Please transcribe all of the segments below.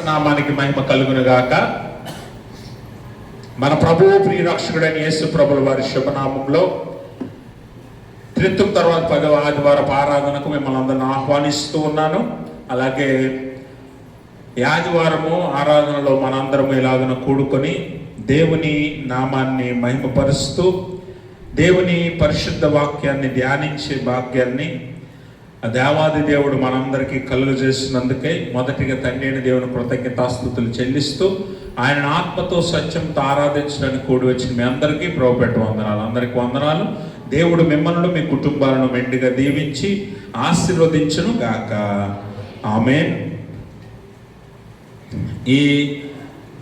నామానికి మహిమ కలుగును గాక. మన ప్రభువు ప్రియరక్షకుడైన యేసు ప్రభుల వారి శుభనామంలో త్రిత్వం తర్వాత 10వ ఆదివారపు ఆరాధనకు మిమ్మల్ని అందరిని ఆహ్వానిస్తూ ఉన్నాను. అలాగే ఈ ఆదివారము ఆరాధనలో మనందరం ఇలాగన కూడుకొని దేవుని నామాన్ని మహిమపరుస్తూ దేవుని పరిశుద్ధ వాక్యాన్ని ధ్యానించే భాగ్యాన్ని ఆ దేవాది దేవుడు మనందరికీ కలుగజేసినందుకే మొదటిగా తండ్రి అయిన దేవుని కృతజ్ఞతాస్తుతులు చెల్లిస్తూ ఆయన ఆత్మతో సత్యంతో ఆరాధించడానికి కూడి వచ్చిన మీ అందరికీ ప్రభుపెట్ట వందనాలు. అందరికీ వందనాలు. దేవుడు మిమ్మల్ని మీ కుటుంబాలను మెండుగా దీవించి ఆశీర్వదించును గాక. ఆమేన్. ఈ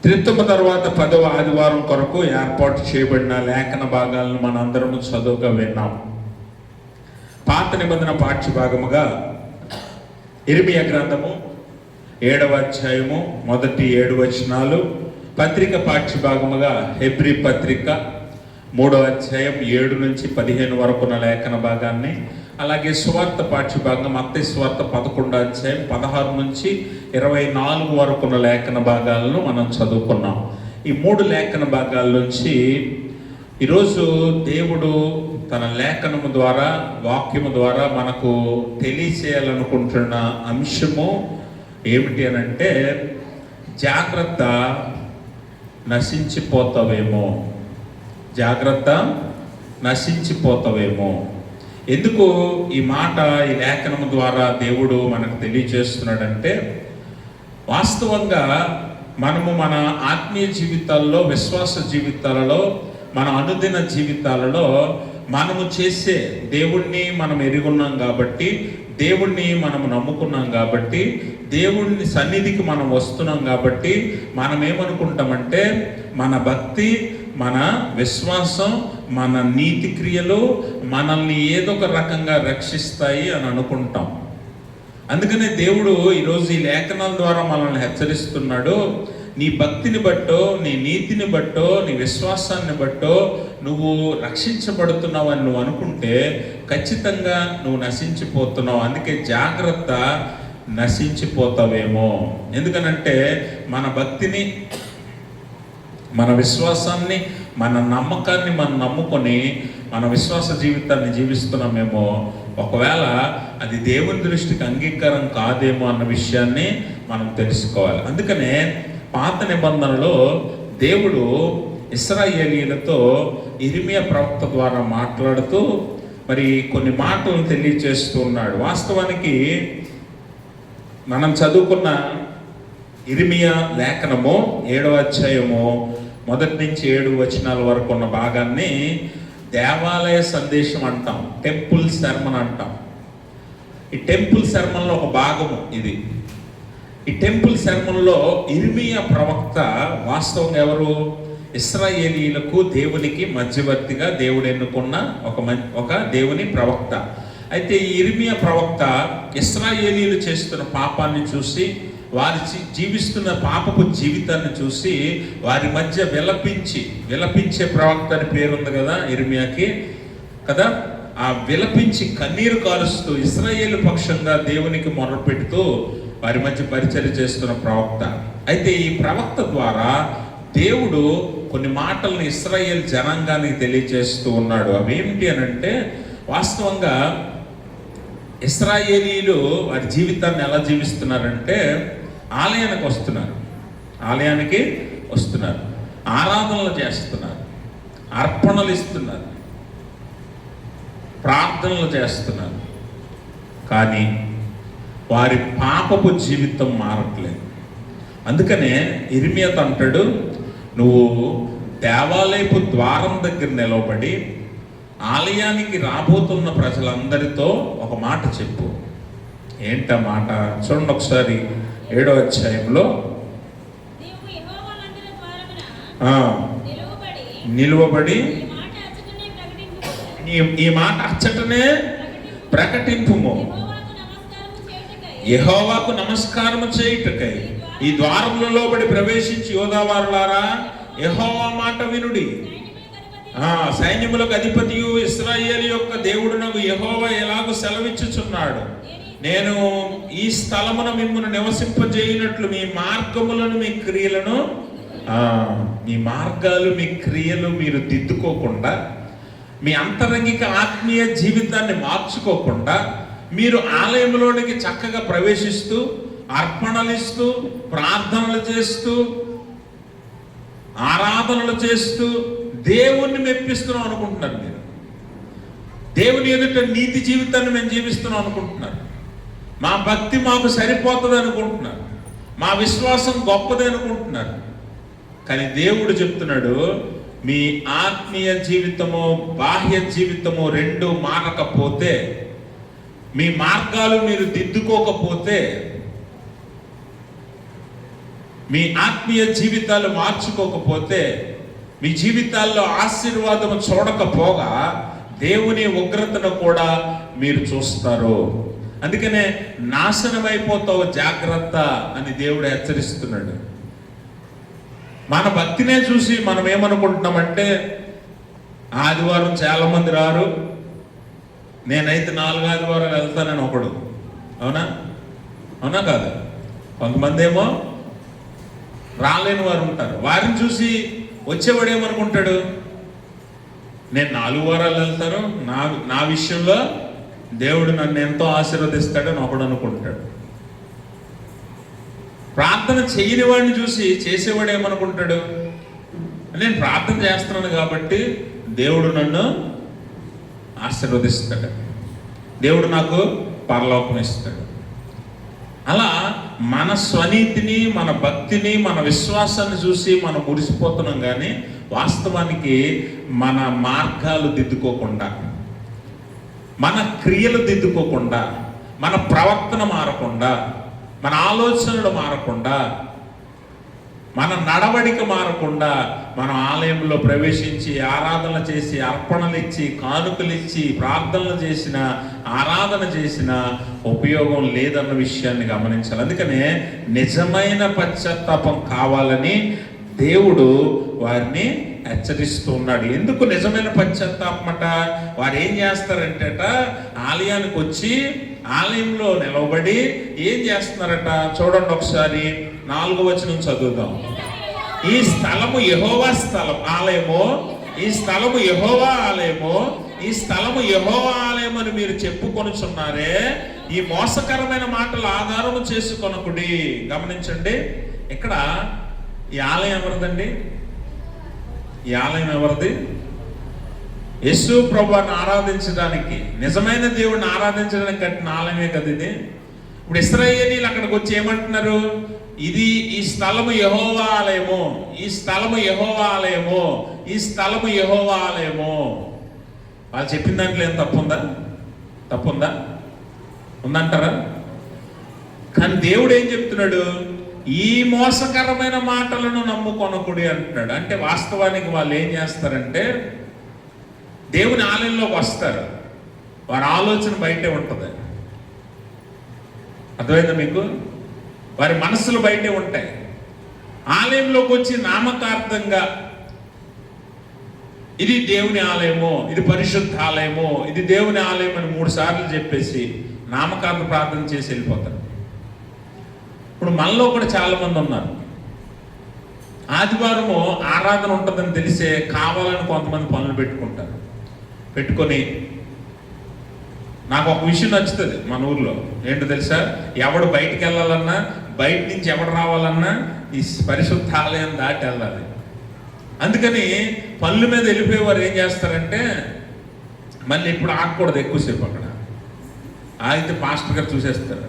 త్రిత్వము తర్వాత 10వ ఆదివారం కొరకు ఏర్పాటు చేయబడిన లేఖన భాగాలను మనందరం చదువుగా విన్నాం. పాత నిబంధన పాఠ్య భాగముగా ఇర్మియా గ్రంథము 7వ అధ్యాయము మొదటి 7 వచనాలు, పత్రిక పాఠ్య భాగముగా హెబ్రీ పత్రిక 3వ అధ్యాయం 7 నుంచి 15 వరకున్న లేఖన భాగాన్ని, అలాగే సువార్త పాఠ్య భాగం మత్తయి సువార్త 11వ అధ్యాయం 16 నుంచి 24 వరకున్న లేఖన భాగాలను మనం చదువుకున్నాం. ఈ 3 లేఖన భాగాల నుంచి ఈరోజు దేవుడు తన లేఖనము ద్వారా వాక్యము ద్వారా మనకు తెలియచేయాలనుకుంటున్న అంశము ఏమిటి అనంటే, జాగ్రత్త నశించిపోతావేమో. జాగ్రత్త నశించిపోతావేమో. ఎందుకు ఈ మాట ఈ లేఖనము ద్వారా దేవుడు మనకు తెలియజేస్తున్నాడంటే, వాస్తవంగా మనము మన ఆత్మీయ జీవితాల్లో, విశ్వాస జీవితాలలో, మన అనుదిన జీవితాలలో మనము చేసే దేవుణ్ణి మనం ఎరుగున్నాం కాబట్టి, దేవుణ్ణి మనం నమ్ముకున్నాం కాబట్టి, దేవుణ్ణి సన్నిధికి మనం వస్తున్నాం కాబట్టి మనం ఏమనుకుంటామంటే మన భక్తి, మన విశ్వాసం, మన నీతి క్రియలు మనల్ని ఏదో ఒక రకంగా రక్షిస్తాయి అని అనుకుంటాం. అందుకనే దేవుడు ఈరోజు ఈ లేఖనాల ద్వారా మనల్ని హెచ్చరిస్తున్నాడు. నీ భక్తిని బట్టో, నీ నీతిని బట్టో, నీ విశ్వాసాన్ని బట్టో నువ్వు రక్షించబడుతున్నావు అని నువ్వు అనుకుంటే ఖచ్చితంగా నువ్వు నశించిపోతున్నావు. అందుకే జాగ్రత్త, నశించిపోతావేమో. ఎందుకనంటే మన భక్తిని, మన విశ్వాసాన్ని, మన నమ్మకాన్ని మనం నమ్ముకొని మన విశ్వాస జీవితాన్ని జీవిస్తున్నామేమో, ఒకవేళ అది దేవుని దృష్టికి అంగీకారం కాదేమో అన్న విషయాన్ని మనం తెలుసుకోవాలి. అందుకనే పాత నిబంధనలో దేవుడు ఇశ్రాయేలీయులతో ఇర్మియా ప్రవక్త ద్వారా మాట్లాడుతూ మరి కొన్ని మాటలను తెలియజేస్తూ ఉన్నాడు. వాస్తవానికి మనం చదువుకున్న ఇర్మియా లేఖనము 7వ అధ్యాయము మొదటి నుంచి 7 వచనాల వరకు ఉన్న భాగాన్ని దేవాలయ సందేశం అంటాం, టెంపుల్ సెర్మన్ అంటాం. ఈ టెంపుల్ సెర్మన్లో ఒక భాగము ఇది. ఈ టెంపుల్ సెర్మన్లో ఇర్మియా ప్రవక్త వాస్తవంగా ఎవరు? ఇశ్రాయేలీయులకు దేవునికి మధ్యవర్తిగా దేవుడు ఎన్నుకున్న ఒక దేవుని ప్రవక్త. అయితే ఈ ఇర్మియా ప్రవక్త ఇశ్రాయేలీయులు చేస్తున్న పాపాన్ని చూసి, వారి జీవిస్తున్న పాపపు జీవితాన్ని చూసి వారి మధ్య విలపించే ప్రవక్త అని పేరుంది కదా ఇర్మియాకి కదా. ఆ విలపించి కన్నీరు కారుస్తూ ఇశ్రాయేలు పక్షంగా దేవునికి మొరపెడుతూ వారి మధ్య పరిచర్య చేస్తున్న ప్రవక్త. అయితే ఈ ప్రవక్త ద్వారా దేవుడు కొన్ని మాటలను ఇశ్రాయేల్ జనాంగానికి తెలియజేస్తూ ఉన్నాడు. అవి ఏమిటి అని అంటే, వాస్తవంగా ఇశ్రాయేలీయులు వారి జీవితాన్ని ఎలా జీవిస్తున్నారంటే, ఆలయానికి వస్తున్నారు, ఆరాధనలు చేస్తున్నారు, అర్పణలు ఇస్తున్నారు, ప్రార్థనలు చేస్తున్నారు, కానీ వారి పాపపు జీవితం మారట్లేదు. అందుకనే ఇర్మియాతో అంటాడు, నువ్వు దేవాలయపు ద్వారం దగ్గర నిలబడి ఆలయానికి రాబోతున్న ప్రజలందరితో ఒక మాట చెప్పు. ఏంట మాట? చూడండి ఒకసారి 7వ అధ్యాయంలో నిలువబడి ఈ మాట అచ్చటనే ప్రకటింపుము, యెహోవాకు నమస్కారము చేయుటకై ఈ ద్వారములో లోబడి ప్రవేశించి యోధావారులారా యెహోవా మాట వినుడి. సైన్యములకు అధిపతియు ఇశ్రాయేలు యొక్క దేవుడునకు యెహోవా ఎలాగూ సెలవిచ్చుచున్నాడు. నేను ఈ స్థలమున మిమ్మల్ని నివసింపజేయనట్లు మీ మార్గములను మీ క్రియలను మీ మార్గాలు మీ క్రియలు మీరు దిద్దుకోకుండా, మీ అంతరంగిక ఆత్మీయ జీవితాన్ని మార్చుకోకుండా, మీరు ఆలయంలోనికి చక్కగా ప్రవేశిస్తూ అర్పణలు ఇస్తూ ప్రార్థనలు చేస్తూ ఆరాధనలు చేస్తూ దేవుణ్ణి మెప్పిస్తున్నాం అనుకుంటున్నారు. మీరు దేవుని ఎదుట నీతి జీవితాన్ని మేము జీవిస్తున్నాం అనుకుంటున్నారు. మా భక్తి మాకు సరిపోతుంది అనుకుంటున్నారు. మా విశ్వాసం గొప్పది అనుకుంటున్నారు. కానీ దేవుడు చెప్తున్నాడు, మీ ఆత్మీయ జీవితము బాహ్య జీవితము రెండు మారకపోతే, మీ మార్గాలు మీరు దిద్దుకోకపోతే, మీ ఆత్మీయ జీవితాలు మార్చుకోకపోతే, మీ జీవితాల్లో ఆశీర్వాదం చూడకపోగా దేవుని ఉగ్రతను కూడా మీరు చూస్తారు. అందుకనే నాశనం అయిపోతావు జాగ్రత్త అని దేవుడు హెచ్చరిస్తున్నాడు. మన భక్తినే చూసి మనం ఏమనుకుంటున్నామంటే, ఆదివారం చాలా మంది రారు, నేనైతే 4 ఆదివారాలు వెళ్తానని ఒకడు. అవునా? అవునా కాదు? కొంతమంది ఏమో రాలేని వారు ఉంటారు. వారిని చూసి వచ్చేవాడు ఏమనుకుంటాడు, నేను 4 వారాలు వెళ్తాను, నా విషయంలో దేవుడు నన్ను ఎంతో ఆశీర్వదిస్తాడని ఒకడు అనుకుంటాడు. ప్రార్థన చేయని వాడిని చూసి చేసేవాడు ఏమనుకుంటాడు, నేను ప్రార్థన చేస్తున్నాను కాబట్టి దేవుడు నన్ను ఆశీర్వదిస్తాడు, దేవుడు నాకు పరలోకం ఇస్తాడు. అలా మన స్వనీతిని, మన భక్తిని, మన విశ్వాసాన్ని చూసి మనం మురిసిపోతున్నాం. కానీ వాస్తవానికి మన మార్గాలు దిద్దుకోకుండా, మన క్రియలు దిద్దుకోకుండా, మన ప్రవర్తన మారకుండా, మన ఆలోచనలు మారకుండా, మన నడవడిక మారకుండా మనం ఆలయంలో ప్రవేశించి ఆరాధన చేసి అర్పణలు ఇచ్చి కానుకలు ఇచ్చి ప్రార్థనలు చేసిన ఆరాధన చేసిన ఉపయోగం లేదన్న విషయాన్ని గమనించాలి. అందుకనే నిజమైన పశ్చాత్తాపం కావాలని దేవుడు వారిని హెచ్చరిస్తూ ఉన్నాడు. ఎందుకు నిజమైన పశ్చాత్తాపం అట? వారు ఏం చేస్తారంటేట, ఆలయానికి వచ్చి ఆలయంలో నిలవబడి ఏం చేస్తున్నారట చూడండి ఒకసారి. 4వ వచనం చదువుదాం. ఈ స్థలము యెహోవా స్థలం ఆలయము, ఈ స్థలము యెహోవా ఆలయము, ఈ స్థలము యెహోవా ఆలయం అని మీరు చెప్పుకొనుచున్నారే, ఈ మోసకరమైన మాటలు ఆధారము చేసుకొనకుడి. గమనించండి, ఇక్కడ ఈ ఆలయం ఎవరిదండి? ఈ ఆలయం ఎవరిది? యేసు ప్రభువుని ఆరాధించడానికి, నిజమైన దేవుడిని ఆరాధించడానికి కట్టిన ఆలయమే కదా ఇది. ఇప్పుడు ఇశ్రాయేలీయులు అక్కడికి వచ్చి ఏమంటున్నారు, ఇది ఈ స్థలము యెహోవా ఆలయము, ఈ స్థలము యెహోవా ఆలయము, ఈ స్థలము యెహోవా ఆలయము. వాళ్ళు చెప్పిన దాంట్లో ఏం తప్పుందా? తప్పుందా? ఉందంటారా? కానీ దేవుడు ఏం చెప్తున్నాడు, ఈ మోసకరమైన మాటలను నమ్ముకొనకుడి అంటున్నాడు. అంటే వాస్తవానికి వాళ్ళు ఏం చేస్తారంటే, దేవుని ఆలయంలోకి వస్తారు, వారి ఆలోచన బయటే ఉంటుంది. అర్థమైందా మీకు? వారి మనస్సులు బయటే ఉంటాయి. ఆలయంలోకి వచ్చి నామకార్థంగా ఇది దేవుని ఆలయము, ఇది పరిశుద్ధ ఆలయము, ఇది దేవుని ఆలయం అని 3 సార్లు చెప్పేసి నామకార్థ ప్రార్థన చేసి వెళ్ళిపోతారు. ఇప్పుడు మనలో కూడా చాలా మంది ఉన్నారు, ఆదివారము ఆరాధన ఉంటుందని తెలిసే కావాలని కొంతమంది పనులు పెట్టుకొని నాకు ఒక విషయం నచ్చుతుంది మన ఊర్లో. ఏంటో తెలుసా? ఎవడు బయటికి వెళ్ళాలన్నా, బయట నుంచి ఎవడు రావాలన్నా ఈ పరిశుద్ధ ఆలయం దాటి వెళ్ళాలి. అందుకని పనుల మీద వెళ్ళిపోయేవారు ఏం చేస్తారంటే, మళ్ళీ ఇప్పుడు ఆగకూడదు ఎక్కువసేపు అక్కడ, ఆగితే పాస్టర్ గారు చూసేస్తారు.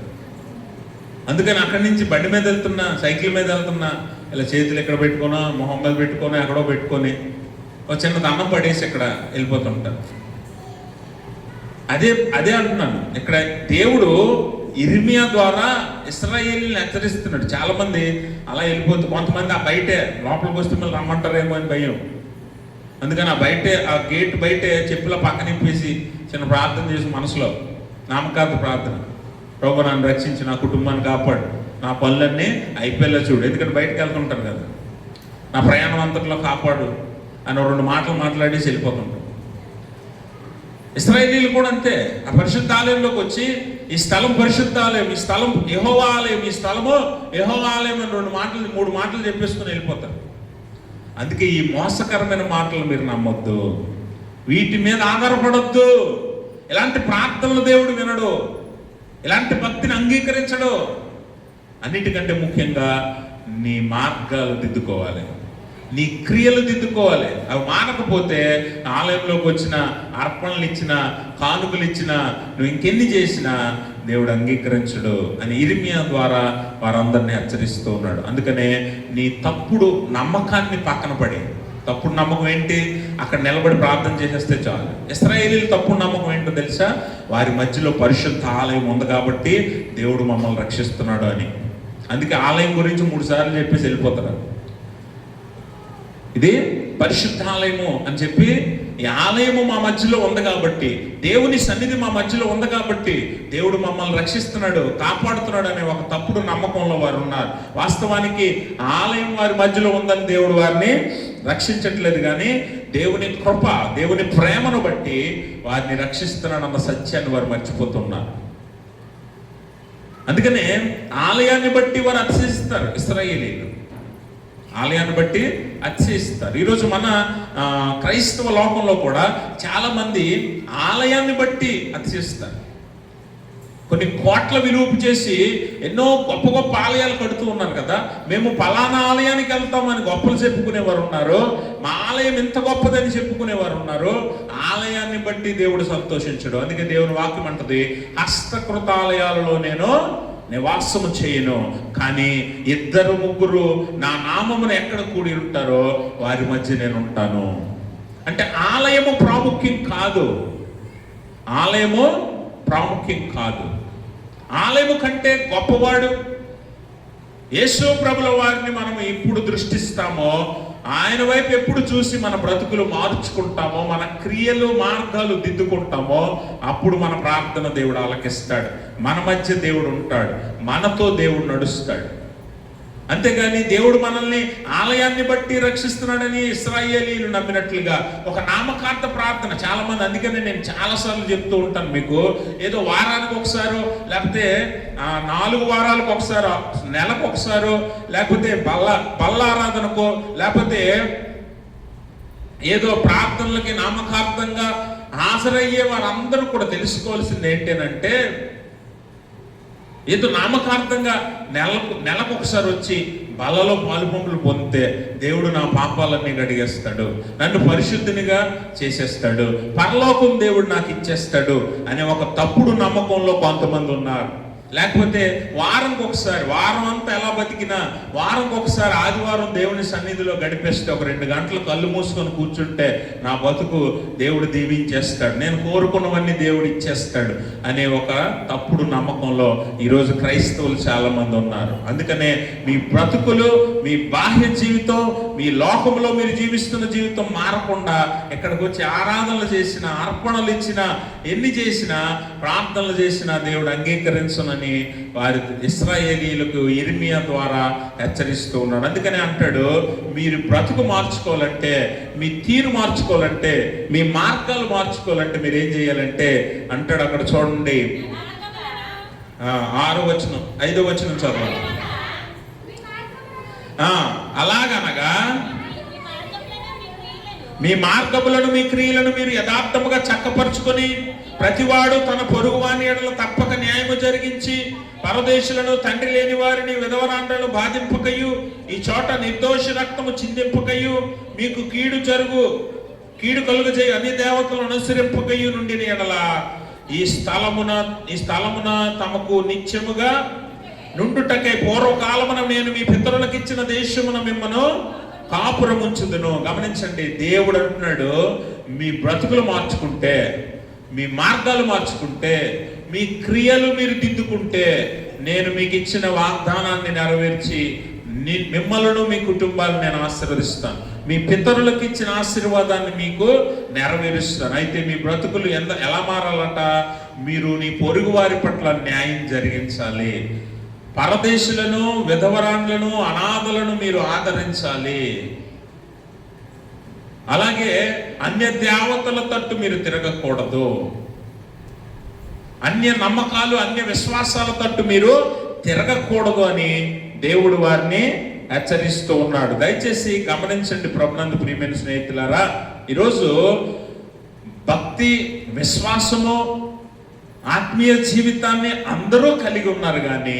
అందుకని అక్కడి నుంచి బండి మీద వెళ్తున్నా, సైకిల్ మీద వెళ్తున్నా, ఇలా చేతులు ఎక్కడ పెట్టుకున్నా, మొహం మీద పెట్టుకొని, ఎక్కడో పెట్టుకొని ఒక చిన్న దండం పడేసి ఇక్కడ వెళ్ళిపోతుంటారు. అదే అంటున్నాను. ఇక్కడ దేవుడు ఇర్మియా ద్వారా ఇశ్రాయేలీయులను హెచ్చరిస్తున్నాడు. చాలా మంది అలా వెళ్ళిపోతూ, కొంతమంది ఆ బయటే లోపలికి వస్తే మళ్ళీ రమ్మంటారేమో అని భయం. అందుకని ఆ బయటే, ఆ గేట్ బయటే చెప్పుల పక్కనిప్పేసి చిన్న ప్రార్థన చేసి మనసులో నామకార్థ ప్రార్థన, ప్రభు నన్ను రక్షించి నా కుటుంబాన్ని కాపాడు, నా పనులన్నీ అయిపోయేలా చూడు, ఎందుకంటే బయటకు వెళ్తుంటారు కదా, నా ప్రయాణం అంతట్లో కాపాడు అని 2 మాటలు మాట్లాడేసి వెళ్ళిపోతుంటారు. ఇశ్రాయేలీయులు కూడా అంతే. ఆ పరిశుద్ధ ఆలయంలోకి వచ్చి ఈ స్థలం పరిశుద్ధ ఆలయం, ఈ స్థలం యెహోవా ఆలయం, ఈ స్థలము యెహోవా ఆలయం అని 3 మాటలు చెప్పేసుకుని వెళ్ళిపోతారు. అందుకే ఈ మోసకరమైన మాటలు మీరు నమ్మొద్దు, వీటి మీద ఆధారపడొద్దు. ఇలాంటి ప్రార్థనలు దేవుడు వినడు, ఇలాంటి భక్తిని అంగీకరించడు. అన్నిటికంటే ముఖ్యంగా నీ మార్గాలు దిద్దుకోవాలి, నీ క్రియలు దిద్దుకోవాలి. అవి మానకపోతే ఆలయంలోకి వచ్చిన అర్పణలు ఇచ్చిన, కానుకలు ఇచ్చిన, నువ్వు ఇంకెన్ని చేసినా దేవుడు అంగీకరించడు అని ఇర్మియా ద్వారా వారందరినీ హెచ్చరిస్తూ ఉన్నాడు. అందుకనే నీ తప్పుడు నమ్మకాన్ని పక్కన పడి, తప్పుడు నమ్మకం ఏంటి? అక్కడ నిలబడి ప్రార్థన చేసేస్తే చాలు. ఇశ్రాయేలీయుల తప్పుడు నమ్మకం ఏంటో తెలుసా? వారి మధ్యలో పరిశుద్ధ ఆలయం ఉంది కాబట్టి దేవుడు మమ్మల్ని రక్షిస్తున్నాడు అని. అందుకే ఆలయం గురించి 3 సార్లు చెప్పేసి వెళ్ళిపోతారు. ఇది పరిశుద్ధ ఆలయము అని చెప్పి, ఈ ఆలయము మా మధ్యలో ఉంది కాబట్టి, దేవుని సన్నిధి మా మధ్యలో ఉంది కాబట్టి దేవుడు మమ్మల్ని రక్షిస్తున్నాడు, కాపాడుతున్నాడు అనే ఒక తప్పుడు నమ్మకంలో వారు ఉన్నారు. వాస్తవానికి ఆలయం వారి మధ్యలో ఉందని దేవుడు వారిని రక్షించట్లేదు, కానీ దేవుని కృప, దేవుని ప్రేమను బట్టి వారిని రక్షిస్తున్నాడన్న సత్యాన్ని వారు మర్చిపోతున్నారు. అందుకనే ఆలయాన్ని బట్టి వారు అతిశయిస్తారు. ఇశ్రాయేలీయులు ఆలయాన్ని బట్టి అతిశయిస్తారు. ఈరోజు మన క్రైస్తవ లోకంలో కూడా చాలా మంది ఆలయాన్ని బట్టి అతిశయిస్తారు. కొన్ని కోట్ల విలువ చేసి ఎన్నో గొప్ప గొప్ప ఆలయాలు కడుతూ ఉన్నారు కదా. మేము పలానా ఆలయానికి వెళ్తామని గొప్పలు చెప్పుకునేవారు ఉన్నారు, మా ఆలయం ఇంత గొప్పదని చెప్పుకునేవారు ఉన్నారు. ఆలయాన్ని బట్టి దేవుడు సంతోషించడు. అందుకే దేవుని వాక్యం అంటది, హస్తకృత ఆలయాలలో నేను నివాసము చేయను, కానీ 2-3 నా నామమును ఎక్కడ కూడి ఉంటారో వారి మధ్య నేను ఉంటాను. అంటే ఆలయము ప్రాముఖ్యం కాదు, ఆలయము ప్రాముఖ్యం కాదు. ఆలయము కంటే గొప్పవాడు యేసు ప్రభుల వారిని మనం ఎప్పుడు దృష్టిస్తామో, ఆయన వైపు ఎప్పుడు చూసి మన బ్రతుకులు మార్చుకుంటామో, మన క్రియలు మార్గాలు దిద్దుకుంటామో, అప్పుడు మన ప్రార్థన దేవుడు ఆలకిస్తాడు. మన మధ్య దేవుడు ఉంటాడు, మనతో దేవుడు నడుస్తాడు. అంతేగాని దేవుడు మనల్ని ఆలయాన్ని బట్టి రక్షిస్తున్నాడని ఇశ్రాయేలీయులు నమ్మినట్లుగా ఒక నామకార్థ ప్రార్థన చాలా మంది. అందుకనే నేను చాలాసార్లు చెప్తూ ఉంటాను మీకు, ఏదో వారానికి ఒకసారో, లేకపోతే 4 వారాలకు ఒకసారో, నెలకు ఒకసారో, లేకపోతే బల్లారాధనకో, లేకపోతే ఏదో ప్రార్థనలకి నామకార్థంగా హాజరయ్యే వారందరూ కూడా తెలుసుకోవాల్సింది ఏంటంటే, ఏదో నామకార్థంగా నెలకు ఒకసారి వచ్చి బలలో పాలుపంపులు పొందితే దేవుడు నా పాపాలన్నీ గడిగేస్తాడు, నన్ను పరిశుద్ధినిగా చేసేస్తాడు, పరలోకం దేవుడు నాకు ఇచ్చేస్తాడు అనే ఒక తప్పుడు నమ్మకంలో కొంతమంది ఉన్నారు. లేకపోతే వారంకి ఒకసారి, వారం అంతా ఎలా బతికినా వారంకి ఒకసారి ఆదివారం దేవుని సన్నిధిలో గడిపేస్తే ఒక 2 గంటలు కళ్ళు మూసుకొని కూర్చుంటే నా బతుకు దేవుడు దీవించేస్తాడు, నేను కోరుకున్నవన్నీ దేవుడు ఇచ్చేస్తాడు అనే ఒక తప్పుడు నమ్మకంలో ఈరోజు క్రైస్తవులు చాలా మంది ఉన్నారు. అందుకనే మీ బ్రతుకులు, మీ బాహ్య జీవితం, మీ లోకంలో మీరు జీవిస్తున్న జీవితం మారకుండా ఎక్కడికి వచ్చి ఆరాధనలు చేసినా, అర్పణలు ఇచ్చినా, ఎన్ని చేసినా, ప్రార్థనలు చేసినా దేవుడు అంగీకరించను వారి ఇశ్రాయేలీయులకు ఇర్మియా ద్వారా హెచ్చరిస్తూ ఉన్నాడు. అందుకనే అంటాడు, మీరు బ్రతుకు మార్చుకోవాలంటే, మీ తీరు మార్చుకోవాలంటే, మీ మార్గాలు మార్చుకోవాలంటే మీరు ఏం చేయాలంటే అంటాడు. అక్కడ చూడండి, 6వ వచనం 5వ వచనం చదవాలి. అలాగనగా మీ మార్గములను, మీ క్రియలను మీరు యథార్థముగా చక్కపరుచుకొని, ప్రతివాడు తన పొరుగువాని ఎడల తప్పక న్యాయము జరిగించి, పరదేశులను, తండ్రి లేని వారిని, విధవరాండ్రను బాధింపకయు, ఈ చోట నిర్దోష రక్తము చిందింపకయు, మీకు కీడు కలుగు చేయి అన్ని దేవతలను అనుసరింపకయు నుండిన ఎడల ఈ స్థలమున తమకు నిత్యముగా నుండుటకై పూర్వకాలమున నేను మీ పితరులకు ఇచ్చిన దేశమున మిమ్మను కాపురం ఉంచుదును. గమనించండి, దేవుడు అంటున్నాడు, మీ బ్రతుకులు మార్చుకుంటే, మీ మార్గాలు మార్చుకుంటే, మీ క్రియలు మీరు దిద్దుకుంటే, నేను మీకు ఇచ్చిన వాగ్దానాన్ని నెరవేర్చి మిమ్మల్ని, మీ కుటుంబాలను నేను ఆశీర్వదిస్తాను, మీ పితరులకు ఇచ్చిన ఆశీర్వాదాన్ని మీకు నెరవేరుస్తాను. అయితే మీ బ్రతుకులు ఎలా మారాలట? మీరు నీ పొరుగు వారి పట్ల న్యాయం జరిగించాలి, పరదేశులను, విధవరాండ్లను, అనాథలను మీరు ఆదరించాలి, అలాగే అన్య దేవతల తట్టు మీరు తిరగకూడదు. అన్య నమ్మకాలు, అన్య విశ్వాసాల తట్టు మీరు తిరగకూడదు అని దేవుడు వారిని హెచ్చరిస్తూ ఉన్నాడు. దయచేసి గమనించండి ప్రభునందు ప్రియమైన స్నేహితులారా, ఈరోజు భక్తి, విశ్వాసము, ఆత్మీయ జీవితాన్ని అందరూ కలిగి ఉన్నారు, కానీ